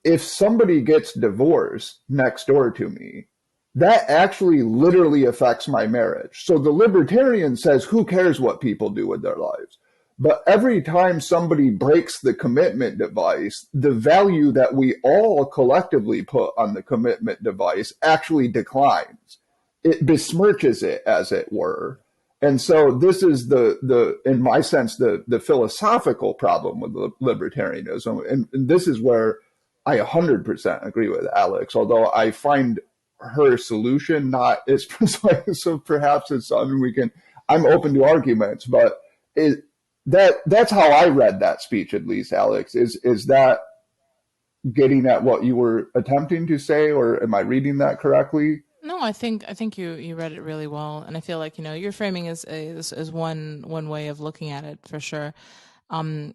if somebody gets divorced next door to me, that actually literally affects my marriage. So the libertarian says, who cares what people do with their lives? But every time somebody breaks the commitment device, the value that we all collectively put on the commitment device actually declines. It besmirches it, as it were. And so this is in my sense, the philosophical problem with libertarianism. And this is where I 100% agree with Alex, although I find her solution not as persuasive perhaps as some. I'm open to arguments, but that's how I read that speech, at least, Alex. Is that getting at what you were attempting to say, or am I reading that correctly? No, I think you read it really well, and I feel like your framing is one way of looking at it for sure. I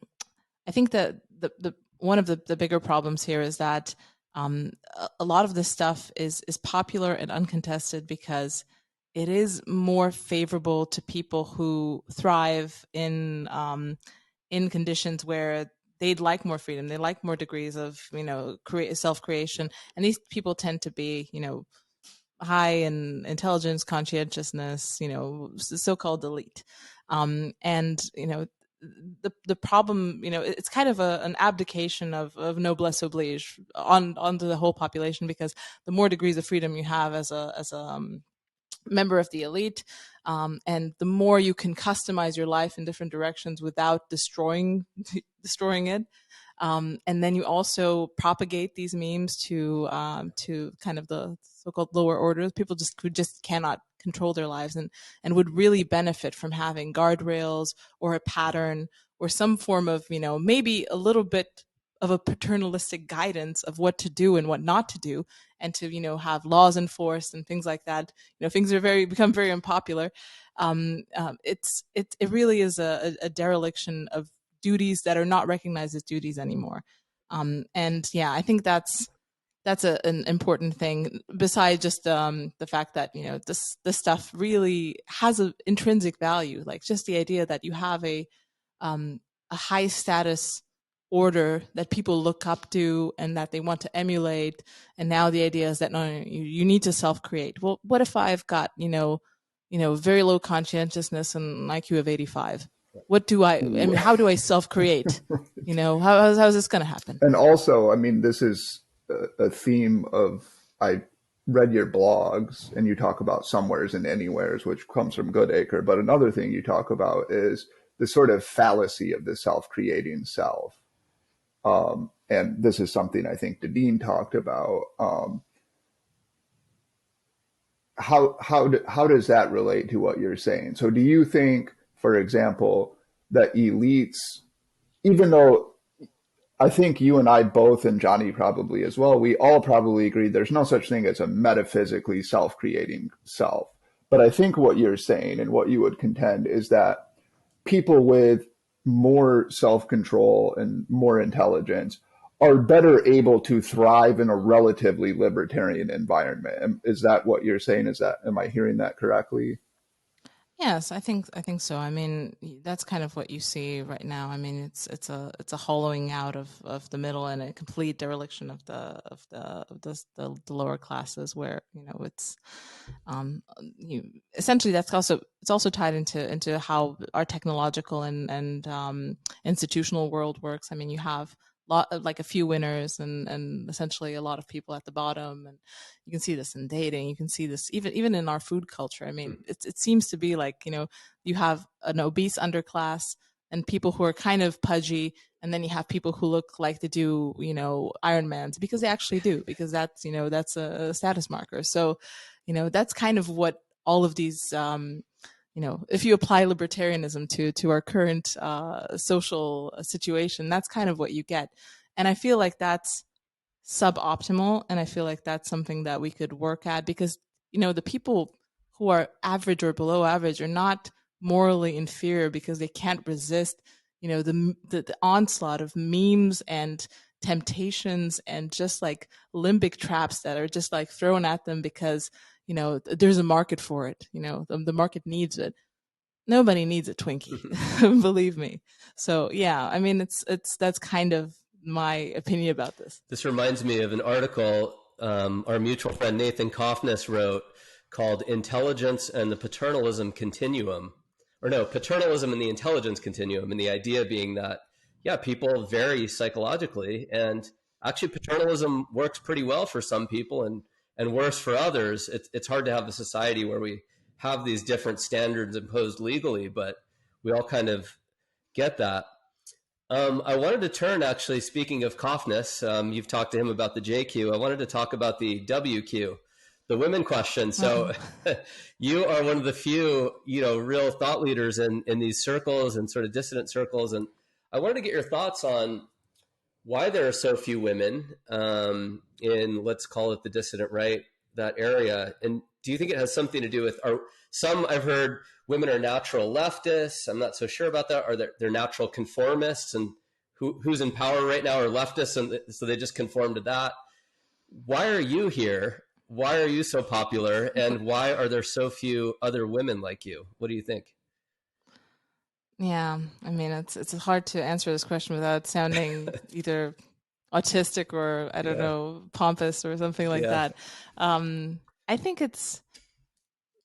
think that the one of the bigger problems here is that a lot of this stuff is popular and uncontested because it is more favorable to people who thrive in conditions where they'd like more freedom, they like more degrees of self creation, and these people tend to be high in intelligence, conscientiousness, so-called elite. And, the problem, it's kind of an abdication of noblesse oblige onto the whole population, because the more degrees of freedom you have as a member of the elite, and the more you can customize your life in different directions without destroying it. And then you also propagate these memes to kind of the so-called lower orders, people who just cannot control their lives and would really benefit from having guardrails or a pattern or some form of, maybe a little bit of a paternalistic guidance of what to do and what not to do, and to, have laws enforced and things like that. Things are become very unpopular. It really is a dereliction of duties that are not recognized as duties anymore. And yeah, I think that's an important thing, besides just the fact that this stuff really has an intrinsic value, like just the idea that you have a high status order that people look up to and that they want to emulate. And now the idea is that no, you need to self-create. Well, what if I've got very low conscientiousness and an IQ of 85? What do I mean, how do I self-create? How's this going to happen? And also, I mean, this is a theme of, I read your blogs and you talk about somewheres and anywheres, which comes from Goodacre. But another thing you talk about is the sort of fallacy of the self-creating self. And this is something I think the Dean talked about. How does that relate to what you're saying? So do you think, for example, that elites, even though I think you and I both, and Jonny probably as well, we all probably agree there's no such thing as a metaphysically self-creating self. But I think what you're saying and what you would contend is that people with more self-control and more intelligence are better able to thrive in a relatively libertarian environment. Is that what you're saying? Am I hearing that correctly? Yes, I think so. I mean, that's kind of what you see right now. I mean, it's a hollowing out of the middle and a complete dereliction of the lower classes, where it's essentially it's also tied into how our technological and institutional world works. I mean, you have like a few winners and essentially a lot of people at the bottom, and you can see this in dating, you can see this even in our food culture. I mean, it seems to be like, you have an obese underclass and people who are kind of pudgy, and then you have people who look like they do Ironmans, because they actually do, because that's that's a status marker. So that's kind of what all of these if you apply libertarianism to our current social situation, that's kind of what you get. And I feel like that's suboptimal, and I feel like that's something that we could work at, because the people who are average or below average are not morally inferior because they can't resist the onslaught of memes and temptations and just like limbic traps that are just like thrown at them because there's a market for it. The market needs it. Nobody needs a Twinkie, believe me. So yeah, I mean, that's kind of my opinion about this. This reminds me of an article our mutual friend Nathan Kaufness wrote called "Intelligence and the Paternalism Continuum," or no, paternalism and the intelligence continuum, and the idea being that people vary psychologically, and actually paternalism works pretty well for some people and worse for others. It's hard to have a society where we have these different standards imposed legally, but we all kind of get that. I wanted to turn, actually, speaking of Kaufness, you've talked to him about the JQ. I wanted to talk about the WQ, the women question. So you are one of the few, real thought leaders in these circles and sort of dissident circles. And I wanted to get your thoughts on why there are so few women in, let's call it the dissident right, that area. And do you think it has something to do with, some I've heard women are natural leftists. I'm not so sure about that. Or they're natural conformists, and who's in power right now are leftists, and so they just conform to that. Why are you here? Why are you so popular? And why are there so few other women like you? What do you think? Yeah, I mean, it's hard to answer this question without sounding either autistic or, I don't know, pompous or something like that. I think it's,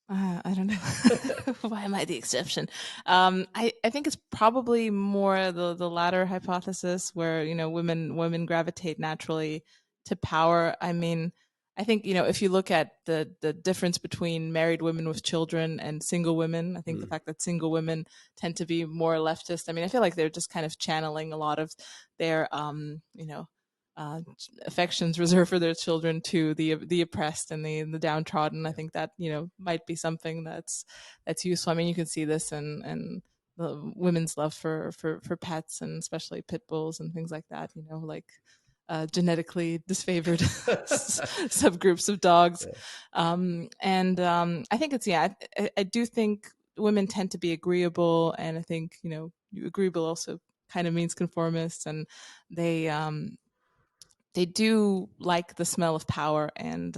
I don't know. Why am I the exception? I think it's probably more the latter hypothesis, where women gravitate naturally to power. I mean, I think if you look at the difference between married women with children and single women, I think the fact that single women tend to be more leftist. I mean, I feel like they're just kind of channeling a lot of their affections reserved for their children to the oppressed and the downtrodden. I think that might be something that's useful. I mean, you can see this in the women's love for pets, and especially pit bulls and things like that, like genetically disfavored subgroups of dogs. And I think it's, I do think women tend to be agreeable, and I think, agreeable also kind of means conformist, and they they do like the smell of power, and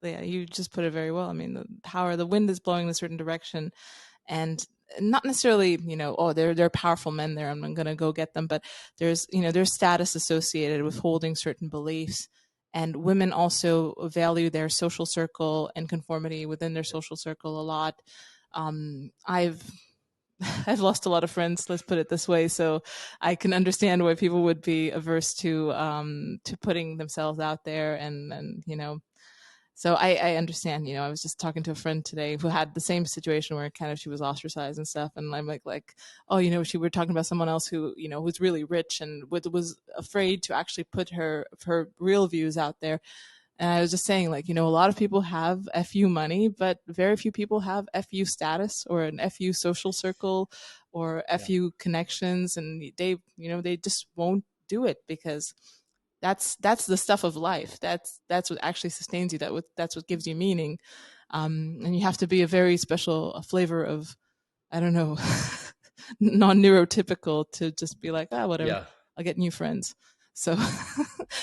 yeah, you just put it very well. I mean, the wind is blowing in a certain direction, and not necessarily, oh, they're powerful men there, I'm going to go get them, but there's status associated with holding certain beliefs, and women also value their social circle and conformity within their social circle a lot. I've I've lost a lot of friends, let's put it this way, so I can understand why people would be averse to putting themselves out there, and so I understand. I was just talking to a friend today who had the same situation where kind of she was ostracized and stuff, and I'm like, oh, we were talking about someone else who who's really rich and was afraid to actually put her real views out there. And I was just saying, like, a lot of people have FU money, but very few people have FU status or an FU social circle or FU connections, and they just won't do it because that's the stuff of life. That's what actually sustains you. That's what gives you meaning. And you have to be a very special flavor of, I don't know, non-neurotypical to just be like, whatever, I'll get new friends. So,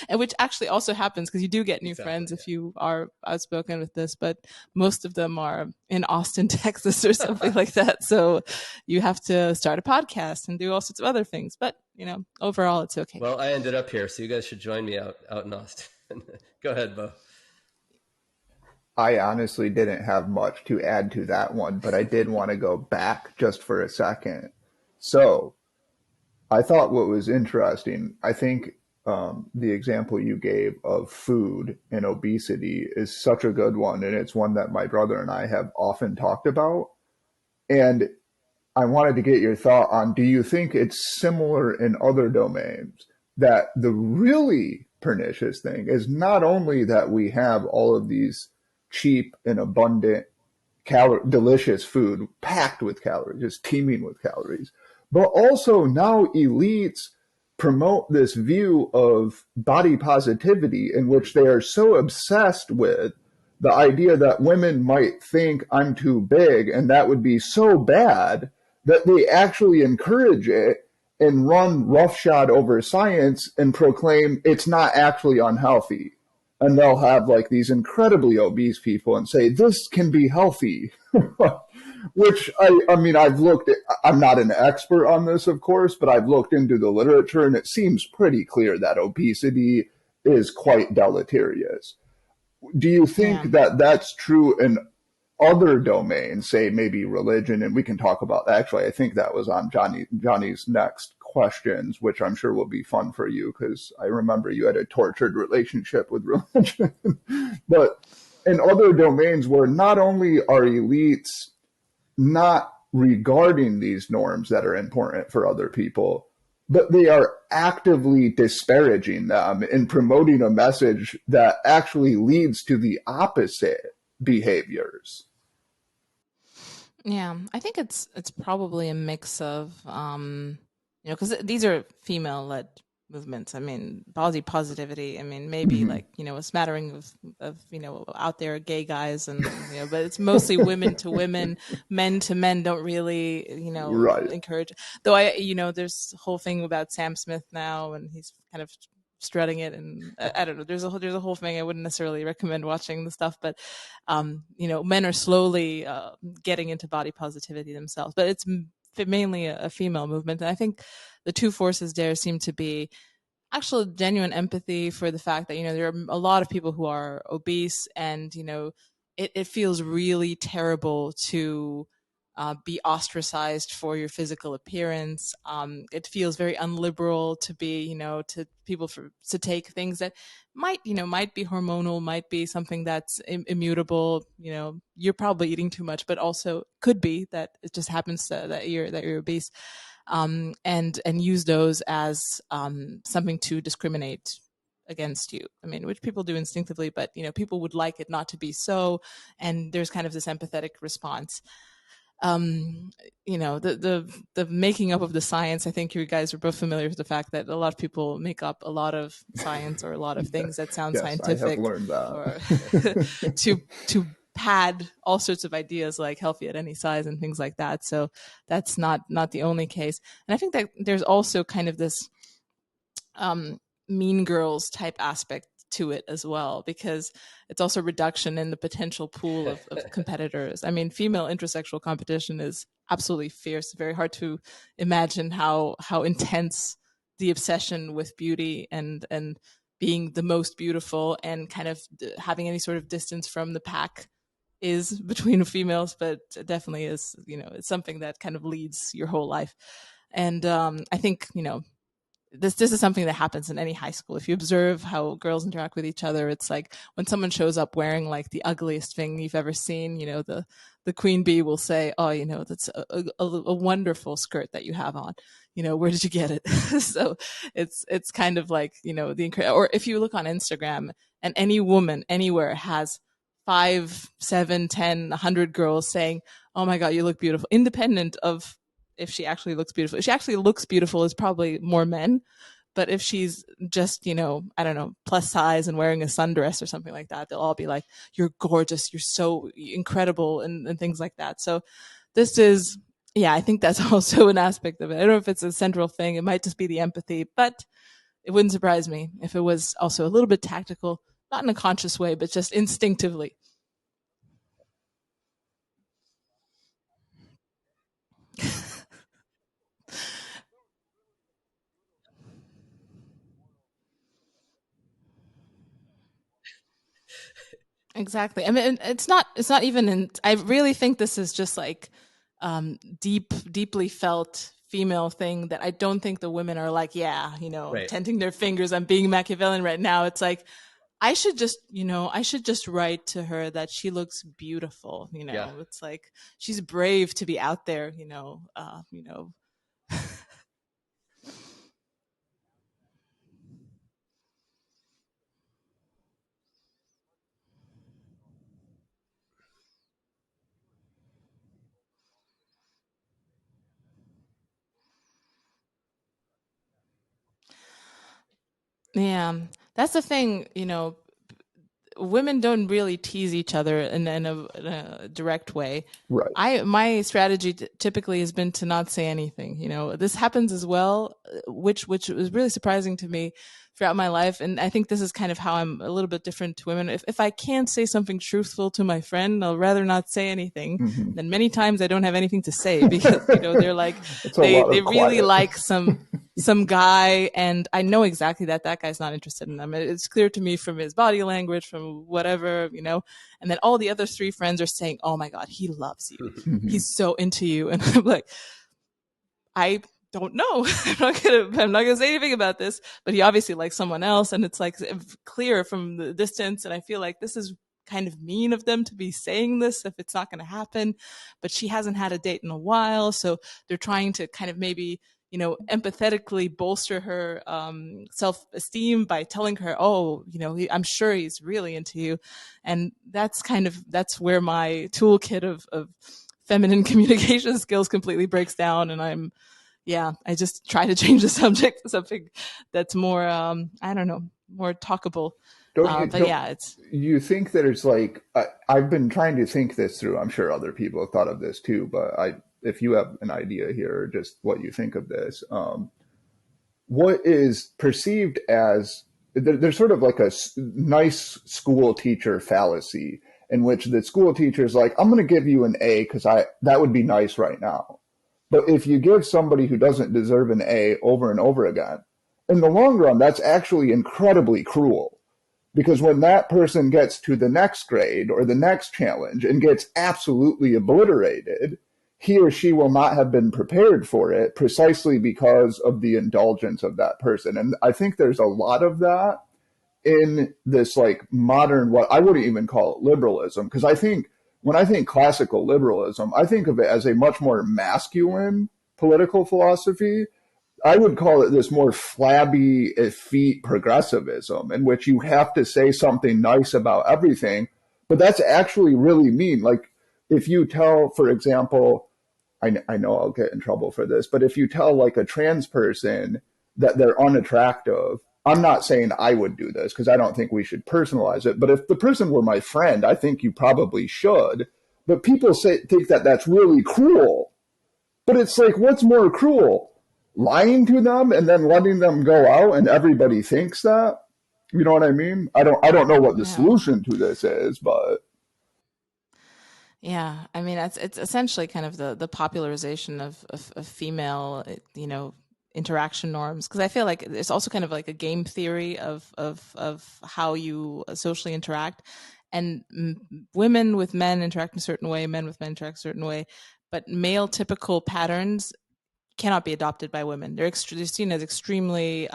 and which actually also happens because you do get new friends if you are outspoken with this, but most of them are in Austin, Texas or something like that. So you have to start a podcast and do all sorts of other things, but overall it's okay. Well, I ended up here, so you guys should join me out in Austin. Go ahead, Bo. I honestly didn't have much to add to that one, but I did want to go back just for a second. So I thought what was interesting, I think the example you gave of food and obesity is such a good one. And it's one that my brother and I have often talked about. And I wanted to get your thought on, do you think it's similar in other domains, that the really pernicious thing is not only that we have all of these cheap and abundant, delicious food packed with calories, just teeming with calories, but also now elites promote this view of body positivity in which they are so obsessed with the idea that women might think I'm too big and that would be so bad that they actually encourage it and run roughshod over science and proclaim it's not actually unhealthy. And they'll have like these incredibly obese people and say, this can be healthy. Which I mean, I'm not an expert on this, of course, but I've looked into the literature and it seems pretty clear that obesity is quite deleterious. Do you think that that's true in other domains, say maybe religion? And we can talk about, actually, I think that was on Johnny's next questions, which I'm sure will be fun for you because I remember you had a tortured relationship with religion. But in other domains where not only are elites not regarding these norms that are important for other people, but they are actively disparaging them and promoting a message that actually leads to the opposite behaviors. Yeah, I think it's probably a mix of, because these are female-led movements. I mean, body positivity. I mean, maybe like a smattering of out there gay guys, and but it's mostly women to women, men to men. Don't really Right. encourage. Though there's a whole thing about Sam Smith now, and he's kind of strutting it, and I don't know. There's a whole thing. I wouldn't necessarily recommend watching the stuff, but men are slowly getting into body positivity themselves. But it's mainly a female movement, and I think the two forces there seem to be actual genuine empathy for the fact that there are a lot of people who are obese, and it feels really terrible to be ostracized for your physical appearance. It feels very unliberal to be, to people to take things that might be hormonal, might be something that's immutable. You're probably eating too much, but also could be that it just happens that you're obese, and use those as something to discriminate against you. I mean, which people do instinctively, but people would like it not to be so, and there's kind of this empathetic response. you know, the making up of the science. I think you guys are both familiar with the fact that a lot of people make up a lot of science or a lot of things that sound Yes, I have scientific, learned that. or to pad all sorts of ideas like healthy at any size and things like that. So that's not the only case. And I think that there's also kind of this mean girls type aspect to it as well, because it's also reduction in the potential pool of competitors. I mean, female intersexual competition is absolutely fierce. Very hard to imagine how intense the obsession with beauty and being the most beautiful and kind of having any sort of distance from the pack is between females, but definitely is, you know, it's something that kind of leads your whole life. And I think, you know, this is something that happens in any high school. If you observe how girls interact with each other, it's like when someone shows up wearing like the ugliest thing you've ever seen, you know, the queen bee will say, oh, you know, that's a wonderful skirt that you have on, you know, where did you get it? So it's kind of like, you know, or if you look on Instagram and any woman anywhere has 5, 7, 10, 100 girls saying, oh my God, you look beautiful, independent of if she actually looks beautiful. If she actually looks beautiful, is probably more men. But if she's just, you know, I don't know, plus size and wearing a sundress or something like that, they'll all be like, you're gorgeous, you're so incredible, and things like that. So this is, yeah, I think that's also an aspect of it. I don't know if it's a central thing. It might just be the empathy, but it wouldn't surprise me if it was also a little bit tactical, not in a conscious way, but just instinctively. Exactly. I mean, it's not even in, I really think this is just like deeply felt female thing that I don't think the women are like, yeah, you know, Right. tenting their fingers. I'm being Machiavellian right now. It's like, I should just, you know, I should just write to her that she looks beautiful. You Yeah. know, it's like she's brave to be out there, you know, you know. Yeah, that's the thing, you know, women don't really tease each other in a direct way. Right. My strategy typically has been to not say anything. You know, this happens as well, which was really surprising to me throughout my life. And I think this is kind of how I'm a little bit different to women. If I can't say something truthful to my friend, I'll rather not say anything. Mm-hmm. Then many times I don't have anything to say because, you know, they're like, It's a lot they of really quiet. like some guy, and I know exactly that guy's not interested in them. It's clear to me from his body language, from whatever, you know. And then all the other three friends are saying, oh my God, he loves you, Mm-hmm. he's so into you. And I'm like, I don't know. I'm not gonna say anything about this, but he obviously likes someone else, and it's like clear from the distance. And I feel like this is kind of mean of them to be saying this if it's not going to happen. But she hasn't had a date in a while, so they're trying to kind of maybe, you know, empathetically bolster her self-esteem by telling her, oh, you know, I'm sure he's really into you. And that's where my toolkit of feminine communication skills completely breaks down. And I just try to change the subject to something that's more, I don't know, more talkable. Don't you But don't yeah, it's, you think that it's like I've been trying to think this through. I'm sure other people have thought of this too, but if you have an idea here, or just what you think of this, what is perceived as there's sort of like a nice school teacher fallacy in which the school teacher is like, I'm going to give you an A because that would be nice right now. But if you give somebody who doesn't deserve an A over and over again, in the long run, that's actually incredibly cruel. Because when that person gets to the next grade or the next challenge and gets absolutely obliterated, he or she will not have been prepared for it precisely because of the indulgence of that person. And I think there's a lot of that in this like modern, what I wouldn't even call it liberalism, because I think when I think classical liberalism, I think of it as a much more masculine political philosophy. I would call it this more flabby, effete progressivism in which you have to say something nice about everything, but that's actually really mean. Like if you tell, for example, I know I'll get in trouble for this, but if you tell like a trans person that they're unattractive, I'm not saying I would do this because I don't think we should personalize it. But if the person were my friend, I think you probably should. But people think that that's really cruel. But it's like, what's more cruel? Lying to them and then letting them go out and everybody thinks that? You know what I mean? I don't know what the solution to this is, but yeah, I mean, it's essentially kind of the popularization of female, interaction norms. Because I feel like it's also kind of like a game theory of how you socially interact, and women with men interact in a certain way, men with men interact a certain way, but male typical patterns cannot be adopted by women. They're seen as extremely,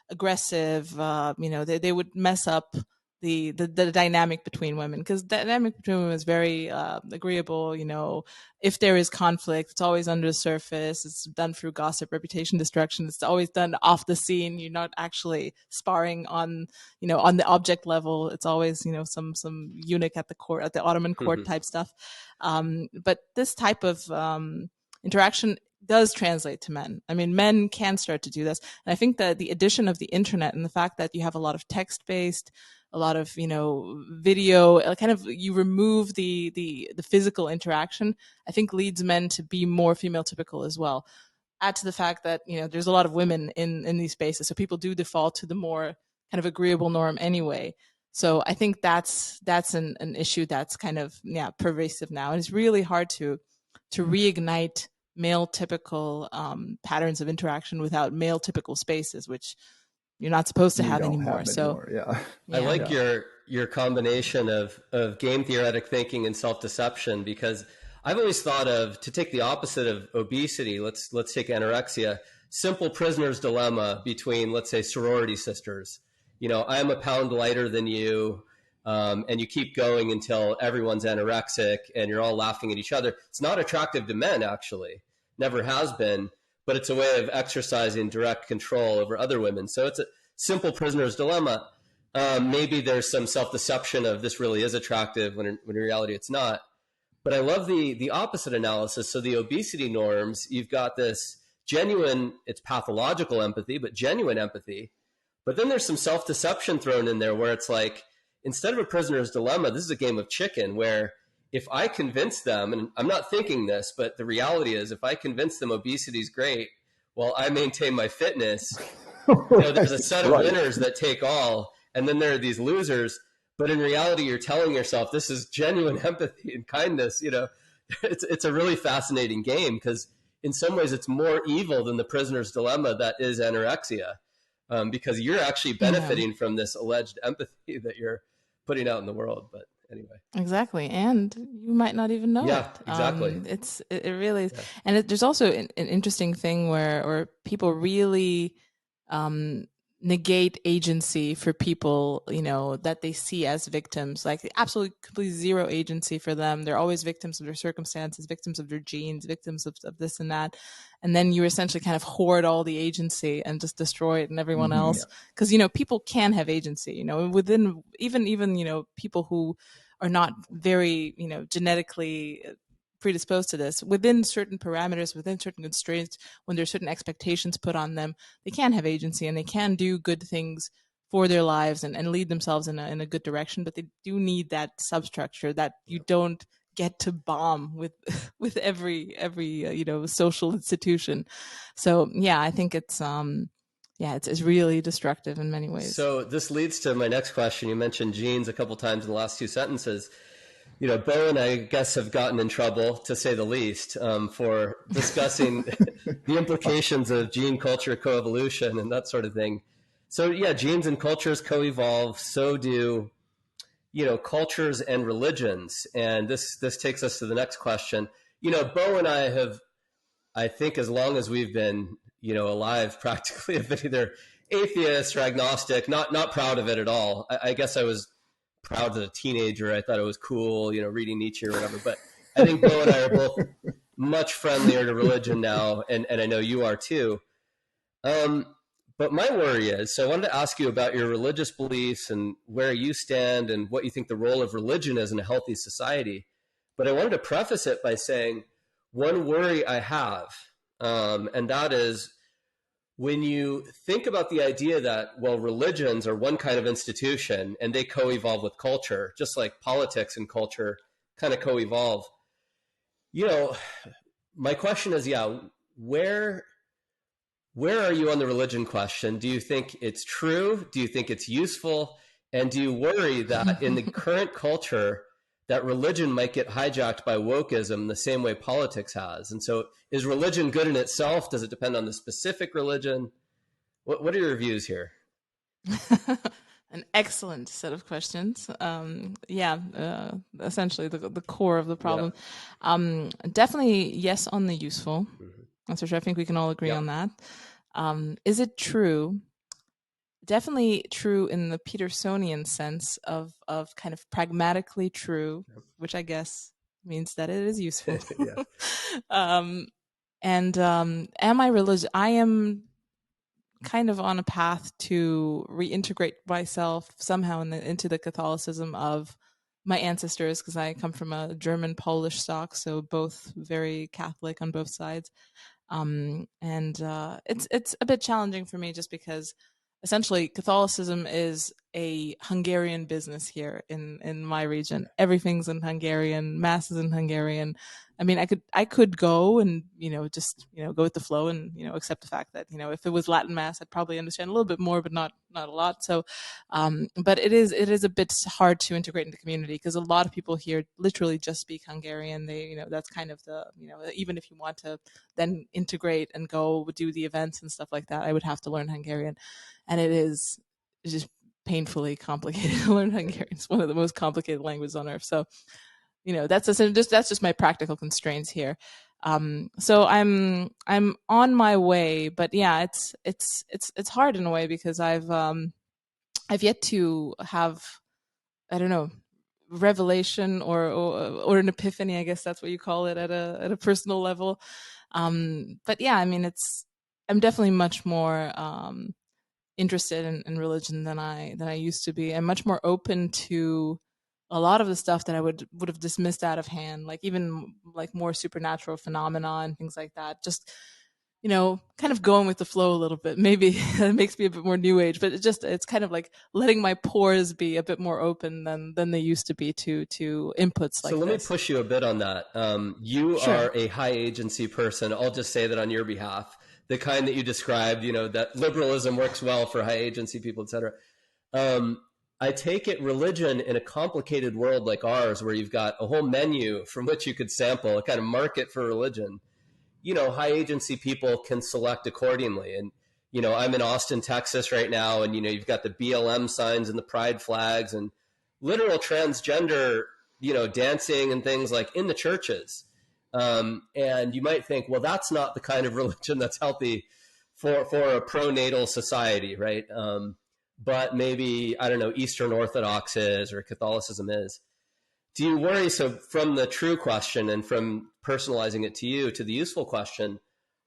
aggressive. They would mess up the dynamic between women, because the dynamic between women is very agreeable. If there is conflict, it's always under the surface. It's done through gossip, reputation destruction. It's always done off the scene. You're not actually sparring on the object level. It's always some eunuch at the Ottoman court type stuff. But this type of interaction does translate to men. I mean, men can start to do this. And I think that the addition of the internet and the fact that you have a lot of text-based, a lot of, video, kind of, you remove the physical interaction, I think leads men to be more female typical as well. Add to the fact that, there's a lot of women in these spaces. So people do default to the more kind of agreeable norm anyway. So I think that's an issue that's kind of, pervasive now. And it's really hard to reignite male typical patterns of interaction without male typical spaces, which you're not supposed to have anymore. I like your combination of game theoretic thinking and self-deception, because I've always thought of, to take the opposite of obesity, let's take anorexia, simple prisoner's dilemma between, let's say, sorority sisters. I'm a pound lighter than you, and you keep going until everyone's anorexic and you're all laughing at each other. It's not attractive to men, actually. Never has been, but it's a way of exercising direct control over other women. So it's a simple prisoner's dilemma. Maybe there's some self-deception of this really is attractive when in reality it's not. But I love the opposite analysis. So the obesity norms, you've got this genuine, it's pathological empathy, but genuine empathy. But then there's some self-deception thrown in there where it's like, instead of a prisoner's dilemma, this is a game of chicken where if I convince them, and I'm not thinking this, but the reality is if I convince them obesity is great, well, I maintain my fitness. There's a set of winners that take all, and then there are these losers. But in reality, you're telling yourself this is genuine empathy and kindness. It's a really fascinating game, because in some ways it's more evil than the prisoner's dilemma that is anorexia, because you're actually benefiting from this alleged empathy that you're putting out in the world. But anyway, exactly, and you might not even know it. Exactly. It really is. And there's also an interesting thing where people really negate agency for people that they see as victims, like absolutely completely zero agency for them. They're always victims of their circumstances, victims of their genes, victims of this and that. And then you essentially kind of hoard all the agency and just destroy it in everyone else, because people can have agency, within even people who are not very genetically predisposed to this, within certain parameters, within certain constraints, when there's certain expectations put on them, they can have agency and they can do good things for their lives and lead themselves in a good direction. But they do need that substructure that you don't get to bomb with every social institution. So I think it's it's really destructive in many ways. So this leads to my next question. You mentioned genes a couple times in the last two sentences. Bo and I guess have gotten in trouble, to say the least, for discussing the implications of gene culture coevolution and that sort of thing. So genes and cultures co-evolve. So do, cultures and religions. And this takes us to the next question. Bo and I have, I think, as long as we've been, alive, practically have been either atheist or agnostic. Not proud of it at all. I guess I was proud as a teenager. I thought it was cool, reading Nietzsche or whatever. But I think Bo and I are both much friendlier to religion now, and I know you are too. But my worry is, so I wanted to ask you about your religious beliefs and where you stand and what you think the role of religion is in a healthy society. But I wanted to preface it by saying, one worry I have, and that is when you think about the idea that, well, religions are one kind of institution and they co-evolve with culture, just like politics and culture kind of co-evolve. My question is, where are you on the religion question? Do you think it's true? Do you think it's useful? And do you worry that in the current culture that religion might get hijacked by wokeism the same way politics has? And so is religion good in itself? Does it depend on the specific religion? What are your views here? An excellent set of questions. Essentially the core of the problem. Definitely yes on the useful. That's for sure. I think we can all agree on that. Is it true? Definitely true in the Petersonian sense of kind of pragmatically true, which I guess means that it is useful. Am I religious? I am kind of on a path to reintegrate myself somehow into the Catholicism of my ancestors, because I come from a German Polish stock, so both very Catholic on both sides. It's a bit challenging for me just because essentially Catholicism is a Hungarian business here in my region. Everything's in Hungarian, mass is in Hungarian. I mean, I could go and, just, go with the flow and, accept the fact that, if it was Latin mass, I'd probably understand a little bit more, but not a lot. So, but it is a bit hard to integrate in the community because a lot of people here literally just speak Hungarian. They, that's kind of the, even if you want to then integrate and go do the events and stuff like that, I would have to learn Hungarian. And it's just painfully complicated to learn Hungarian. It's one of the most complicated languages on earth. So, that's just my practical constraints here. So I'm on my way, but yeah, it's hard in a way because I've yet to have, I don't know, revelation or an epiphany, I guess that's what you call it at a personal level. But yeah, I mean, I'm definitely much more interested in religion than I used to be. I'm much more open to a lot of the stuff that I would have dismissed out of hand, like even like more supernatural phenomena and things like that. Just, kind of going with the flow a little bit. Maybe it makes me a bit more new age, but it's kind of like letting my pores be a bit more open than they used to be to inputs like this. So let me push you a bit on that. You are a high agency person. I'll just say that on your behalf, the kind that you described, that liberalism works well for high agency people, et cetera. I take it religion in a complicated world like ours, where you've got a whole menu from which you could sample, a kind of market for religion. High agency people can select accordingly. And, I'm in Austin, Texas right now. And, you've got the BLM signs and the pride flags and literal transgender, dancing and things like in the churches. And you might think, well, that's not the kind of religion that's healthy for a pronatal society, right? But maybe, I don't know, Eastern Orthodox is or Catholicism is. Do you worry, so from the true question and from personalizing it to you to the useful question,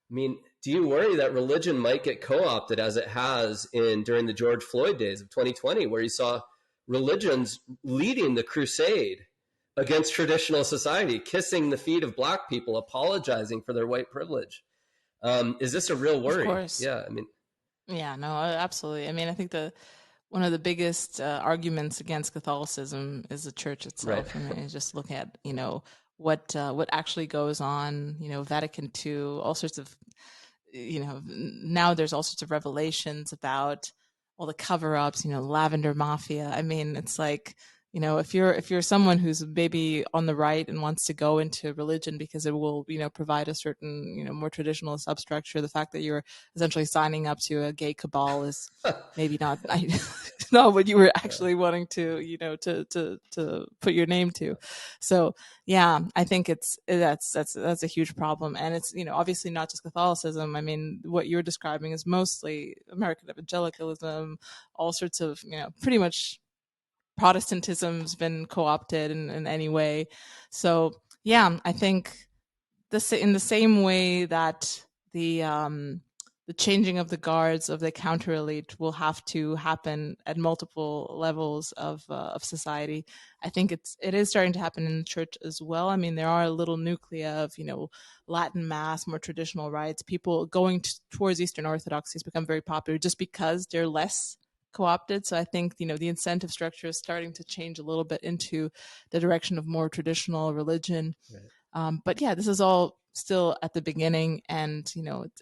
I mean, do you worry that religion might get co-opted as it has during the George Floyd days of 2020, where you saw religions leading the crusade against traditional society, kissing the feet of Black people, apologizing for their white privilege? Is this a real worry? Of course. Yeah, I mean... Yeah, no, absolutely. I mean, I think one of the biggest arguments against Catholicism is the church itself. Right. I mean, just look at, what actually goes on, Vatican II, all sorts of, now there's all sorts of revelations about all the cover-ups, lavender mafia. I mean, it's like, if you're someone who's maybe on the right and wants to go into religion because it will, provide a certain, more traditional substructure, the fact that you're essentially signing up to a gay cabal is maybe not what you were actually wanting to, to put your name to. So yeah, I think that's a huge problem. And it's, obviously not just Catholicism. I mean, what you're describing is mostly American evangelicalism, all sorts of, pretty much Protestantism's been co-opted in any way. So yeah, I think in the same way that the the changing of the guards of the counter elite will have to happen at multiple levels of society. I think it is starting to happen in the church as well. I mean, there are a little nuclei of Latin mass, more traditional rites. People going towards Eastern Orthodoxy has become very popular just because they're less co-opted. So I think the incentive structure is starting to change a little bit into the direction of more traditional religion. Right. But yeah, this is all still at the beginning, and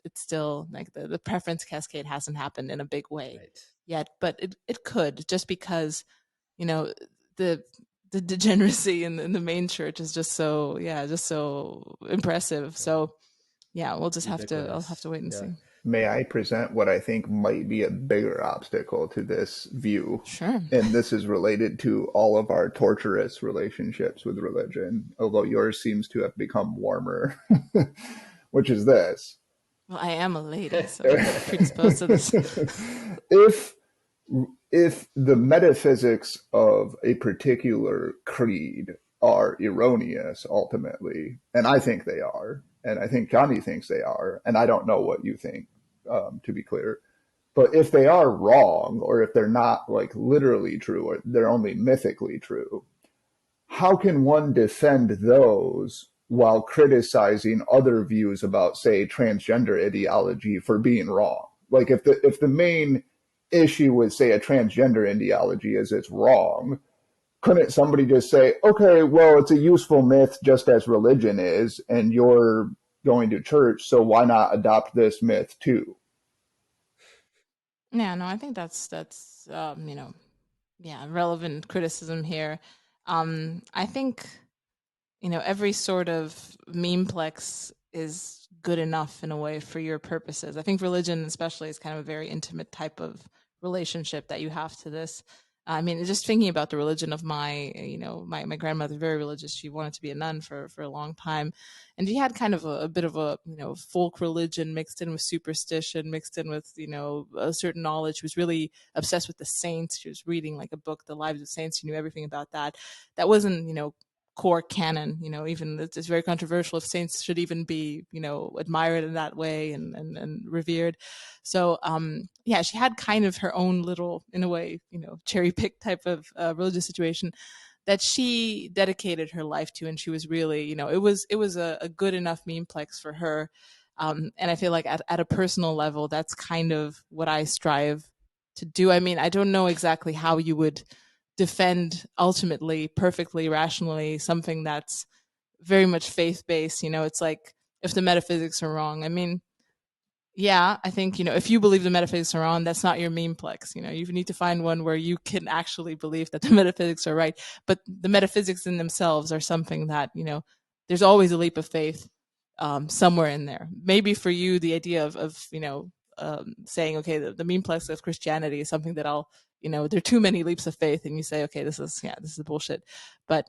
it's still like the preference cascade hasn't happened in a big way Right. yet, but it could, just because the the degeneracy in the main church is just so impressive. So yeah, we'll just I'll have to wait and see. May I present what I think might be a bigger obstacle to this view? Sure. And this is related to all of our torturous relationships with religion, although yours seems to have become warmer, which is this. Well, I am a lady, so I'm predisposed to this. If the metaphysics of a particular creed are erroneous ultimately, and I think they are, and I think Jonny thinks they are, and I don't know what you think, to be clear, but if they are wrong, or if they're not like literally true, or they're only mythically true, how can one defend those while criticizing other views about, say, transgender ideology for being wrong? Like if the main issue with, say, a transgender ideology is it's wrong, couldn't somebody just say, okay, well, it's a useful myth just as religion is, and you're going to church, so why not adopt this myth too? Yeah, no, I think that's relevant criticism here. I think every sort of memeplex is good enough in a way for your purposes. I think religion especially is kind of a very intimate type of relationship that you have to this. I mean, just thinking about the religion of my grandmother, very religious. She wanted to be a nun for a long time. And she had kind of a bit of a, folk religion mixed in with superstition, mixed in with, a certain knowledge. She was really obsessed with the saints. She was reading like a book, The Lives of Saints. She knew everything about that. That wasn't, core canon. Even it's very controversial if saints should even be admired in that way and revered. So yeah, she had kind of her own little, in a way, cherry pick type of religious situation that she dedicated her life to, and she was really, it was a good enough memeplex for her. And I feel like at a personal level, that's kind of what I strive to do. I mean, I don't know exactly how you would defend ultimately, perfectly, rationally, something that's very much faith-based. It's like, if the metaphysics are wrong, I mean, yeah, I think, if you believe the metaphysics are wrong, that's not your memeplex. You need to find one where you can actually believe that the metaphysics are right. But the metaphysics in themselves are something that, there's always a leap of faith somewhere in there. Maybe for you, the idea of saying, okay, the memeplex of Christianity is something that there are too many leaps of faith, and you say, okay, this is bullshit. But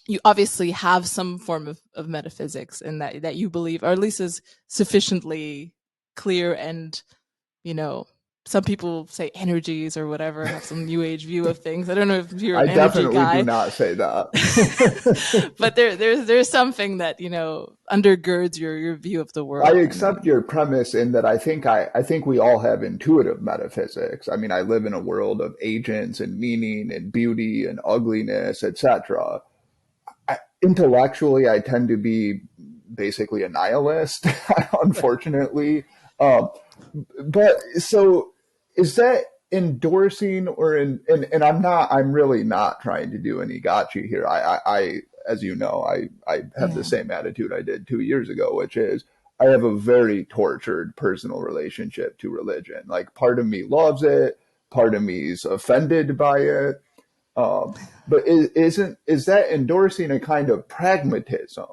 you obviously have some form of metaphysics in that you believe, or at least is sufficiently clear. And some people say energies or whatever, have some new age view of things. I don't know if you're an energy guy. I definitely do not say that. But there's something that undergirds your view of the world. I accept your premise in that I think we all have intuitive metaphysics. I mean, I live in a world of agents and meaning and beauty and ugliness, etc. Intellectually, I tend to be basically a nihilist, unfortunately. But so is that endorsing and I'm really not trying to do any gotcha here. I as you know, I have the same attitude I did 2 years ago, which is I have a very tortured personal relationship to religion. Like, part of me loves it, part of me is offended by it. But is that endorsing a kind of pragmatism?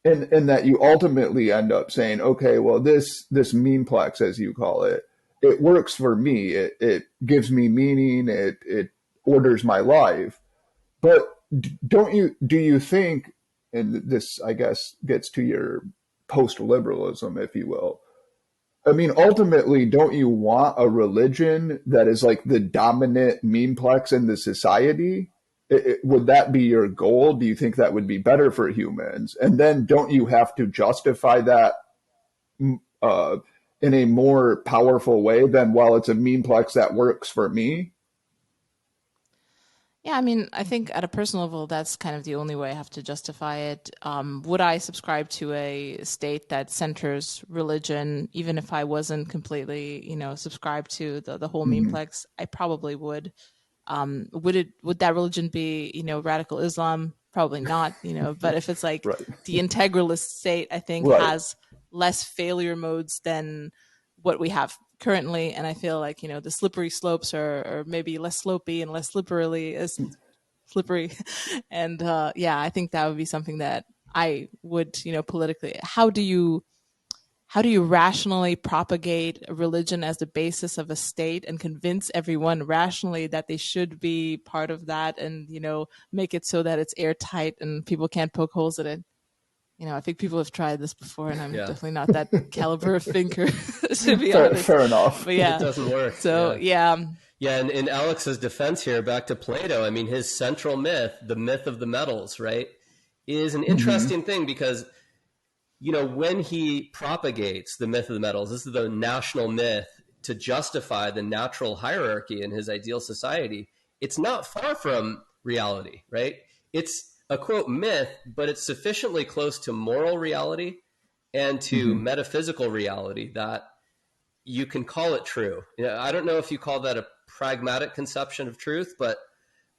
In that you ultimately end up saying, okay, well, this memeplex, as you call it, it works for me. It gives me meaning. It orders my life. But do you think, and this, I guess, gets to your post-liberalism, if you will. I mean, ultimately, don't you want a religion that is like the dominant memeplex in the society? Would that be your goal? Do you think that would be better for humans? And then don't you have to justify that in a more powerful way than, well, it's a memeplex that works for me. Yeah, I mean, I think at a personal level, that's kind of the only way I have to justify it. Would I subscribe to a state that centers religion, even if I wasn't completely, subscribed to the whole Mm-hmm. memeplex? I probably would. Would that religion be, radical Islam? Probably not, but if it's like Right. the integralist state, I think Right. has less failure modes than what we have currently. And I feel like, the slippery slopes are maybe less slopey and less slippery. And yeah, I think that would be something that I would, politically, how do you rationally propagate a religion as the basis of a state and convince everyone rationally that they should be part of that, and make it so that it's airtight and people can't poke holes in it? I think people have tried this before, and I'm Yeah. definitely not that caliber of thinker, to be Fair, honest. fair enough. But yeah, It doesn't work. so Yeah. yeah. Yeah, and in Alex's defense here, back to Plato, I mean, his central myth, the myth of the metals, right, is an Mm-hmm. interesting thing because, when he propagates the myth of the metals, this is the national myth to justify the natural hierarchy in his ideal society. It's not far from reality, right? It's a quote myth, but it's sufficiently close to moral reality and to Mm-hmm. metaphysical reality that you can call it true. I don't know if you call that a pragmatic conception of truth, but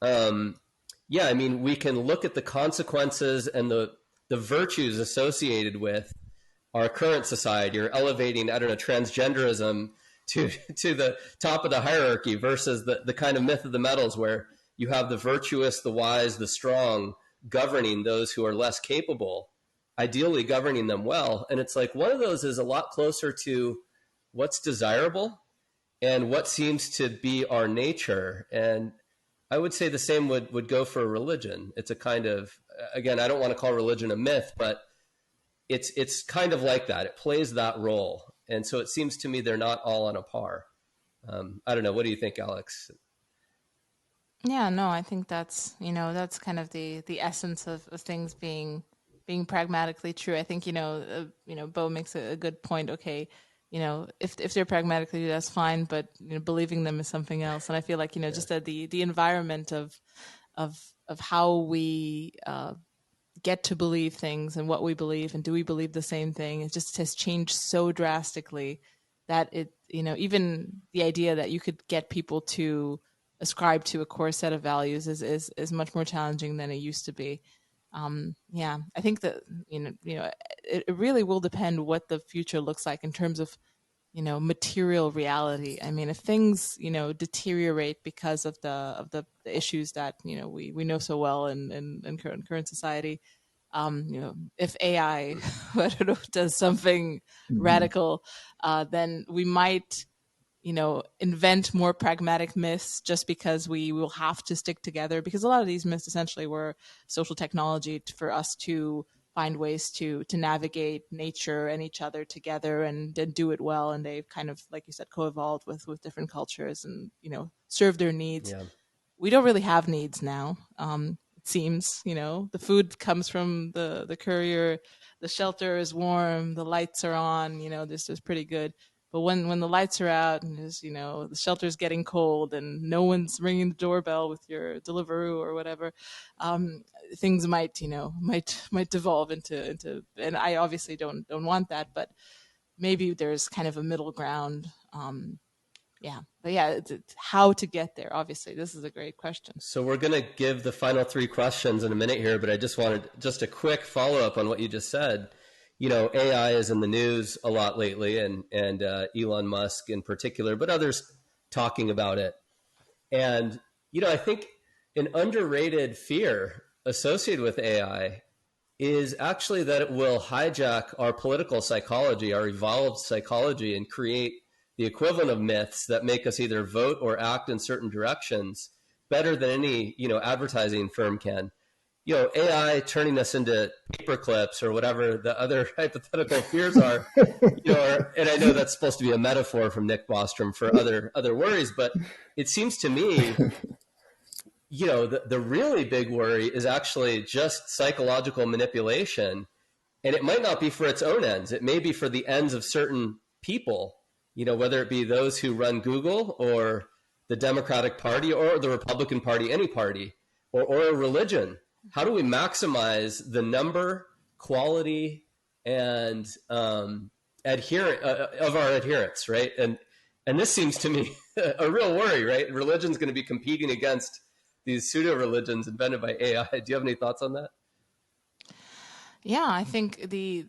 yeah, I mean, we can look at the consequences and the virtues associated with our current society, or elevating, I don't know, transgenderism to the top of the hierarchy versus the kind of myth of the metals where you have the virtuous, the wise, the strong governing those who are less capable, ideally governing them well. And it's like one of those is a lot closer to what's desirable and what seems to be our nature. And I would say the same would go for religion. It's a kind of, again, I don't want to call religion a myth, but it's kind of like that. It plays that role. And so it seems to me they're not all on a par. I don't know. What do you think, Alex? Yeah, no, I think that's kind of the essence of things being pragmatically true. I think Bo makes a good point. Okay, if they're pragmatically, that's fine, but believing them is something else. And I feel like Yeah. just that the environment of how we get to believe things and what we believe and do we believe the same thing, it just has changed so drastically that it even the idea that you could get people to ascribe to a core set of values is much more challenging than it used to be. Yeah, I think that it really will depend what the future looks like in terms of material reality. I mean, if things deteriorate because of the issues that we know so well in current society, if AI I don't know, does something Mm-hmm. radical, then we might invent more pragmatic myths just because we will have to stick together, because a lot of these myths essentially were social technology for us to find ways to navigate nature and each other together and do it well. And they've kind of, like you said, co-evolved with different cultures and serve their needs. Yeah. We don't really have needs now. It seems, the food comes from the courier, the shelter is warm, the lights are on, this is pretty good. But when the lights are out and there's, the shelter's getting cold and no one's ringing the doorbell with your Deliveroo or whatever, things might devolve into, and I obviously don't want that, but maybe there's kind of a middle ground. Yeah, but yeah, it's how to get there. Obviously, this is a great question. So we're going to give the final three questions in a minute here, but I just wanted just a quick follow-up on what you just said. AI is in the news a lot lately, and Elon Musk in particular, but others talking about it. And, I think an underrated fear associated with AI is actually that it will hijack our political psychology, our evolved psychology, and create the equivalent of myths that make us either vote or act in certain directions better than any, advertising firm can. AI turning us into paper clips or whatever the other hypothetical fears are, and I know that's supposed to be a metaphor from Nick Bostrom for other worries, but it seems to me, the really big worry is actually just psychological manipulation. And it might not be for its own ends. It may be for the ends of certain people, whether it be those who run Google or the Democratic Party or the Republican Party, any party, or a religion. How do we maximize the number, quality, and adherent of our adherents, right? And this seems to me a real worry, right? Religion's going to be competing against these pseudo religions invented by AI. Do you have any thoughts on that? Yeah, I think the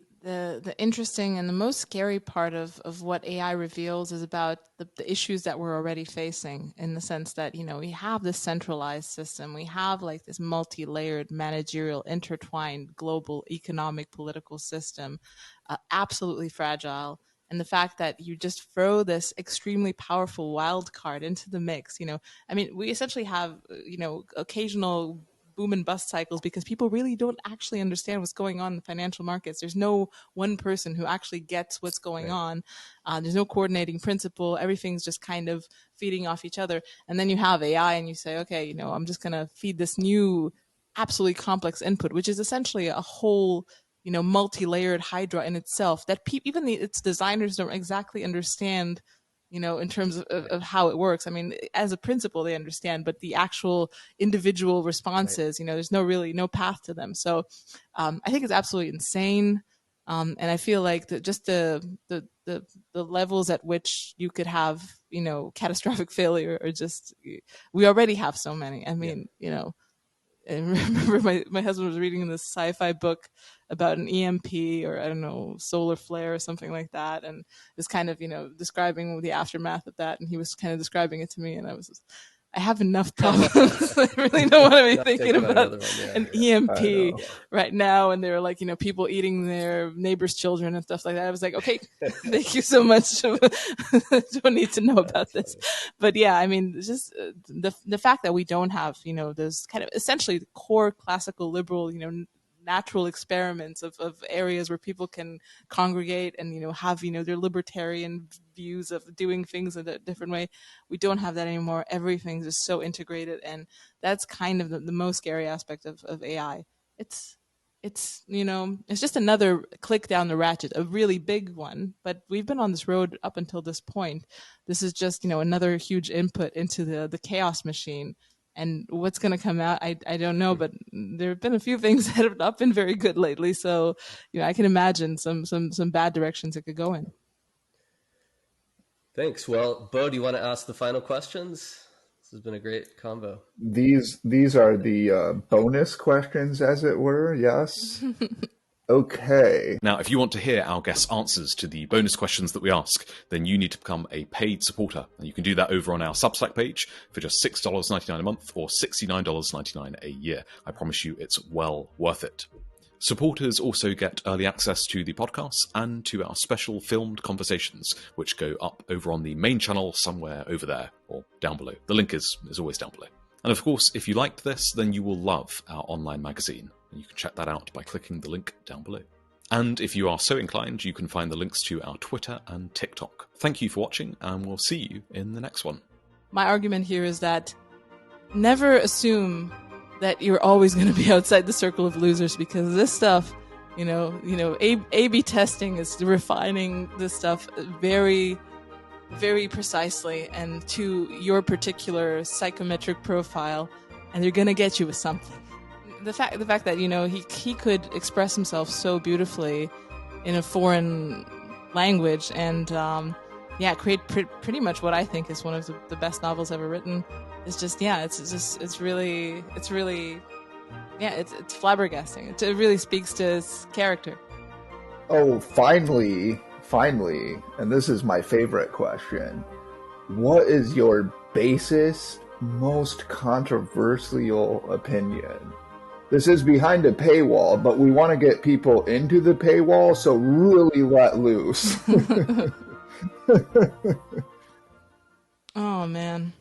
interesting and the most scary part of what AI reveals is about the issues that we're already facing, in the sense that, we have this centralized system. We have like this multi-layered managerial intertwined global economic political system, absolutely fragile. And the fact that you just throw this extremely powerful wild card into the mix, we essentially have, occasional boom and bust cycles because people really don't actually understand what's going on in the financial markets. There's no one person who actually gets what's going on. There's no coordinating principle. Everything's just kind of feeding off each other. And then you have AI and you say, okay, I'm just going to feed this new absolutely complex input, which is essentially a whole, multi-layered hydra in itself that even its designers don't exactly understand, in terms of how it works. I mean, as a principle, they understand, but the actual individual responses, there's no path to them. So I think it's absolutely insane. And I feel like just the levels at which you could have, catastrophic failure are just, we already have so many. I mean, I remember my husband was reading this sci-fi book about an EMP or, I don't know, solar flare or something like that. And it was kind of, describing the aftermath of that. And he was kind of describing it to me. And I have enough problems. I really don't want to be thinking about an EMP right now. And there were like, people eating their neighbors' children and stuff like that. I was like, okay, thank you so much. Don't need to know about this. But yeah, I mean, just the fact that we don't have, those kind of essentially core classical liberal, natural experiments of areas where people can congregate and, have, their libertarian views of doing things in a different way. We don't have that anymore. Everything's just so integrated. And that's kind of the most scary aspect of AI. It's just another click down the ratchet, a really big one, but we've been on this road up until this point. This is just, another huge input into the chaos machine. And what's going to come out, I don't know, but there have been a few things that have not been very good lately. So, I can imagine some bad directions it could go in. Thanks. Well, Bo, do you want to ask the final questions? This has been a great combo. These are the bonus questions, as it were. Yes. Okay. Now, if you want to hear our guests' answers to the bonus questions that we ask, then you need to become a paid supporter. And you can do that over on our Substack page for just $6.99 a month or $69.99 a year. I promise you it's well worth it. Supporters also get early access to the podcast and to our special filmed conversations, which go up over on the main channel somewhere over there or down below. The link is always down below. And of course, if you liked this, then you will love our online magazine. And you can check that out by clicking the link down below. And if you are so inclined, you can find the links to our Twitter and TikTok. Thank you for watching, and we'll see you in the next one. My argument here is that never assume that you're always going to be outside the circle of losers, because this stuff, A/B testing is refining this stuff very, very precisely and to your particular psychometric profile, and they're going to get you with something. The fact that he could express himself so beautifully in a foreign language and create pretty much what I think is one of the best novels ever written. It's just it's really it's flabbergasting. It really speaks to his character. Oh, finally, and this is my favorite question. What is your basest, most controversial opinion? This is behind a paywall, but we want to get people into the paywall, so really let loose. Oh, man.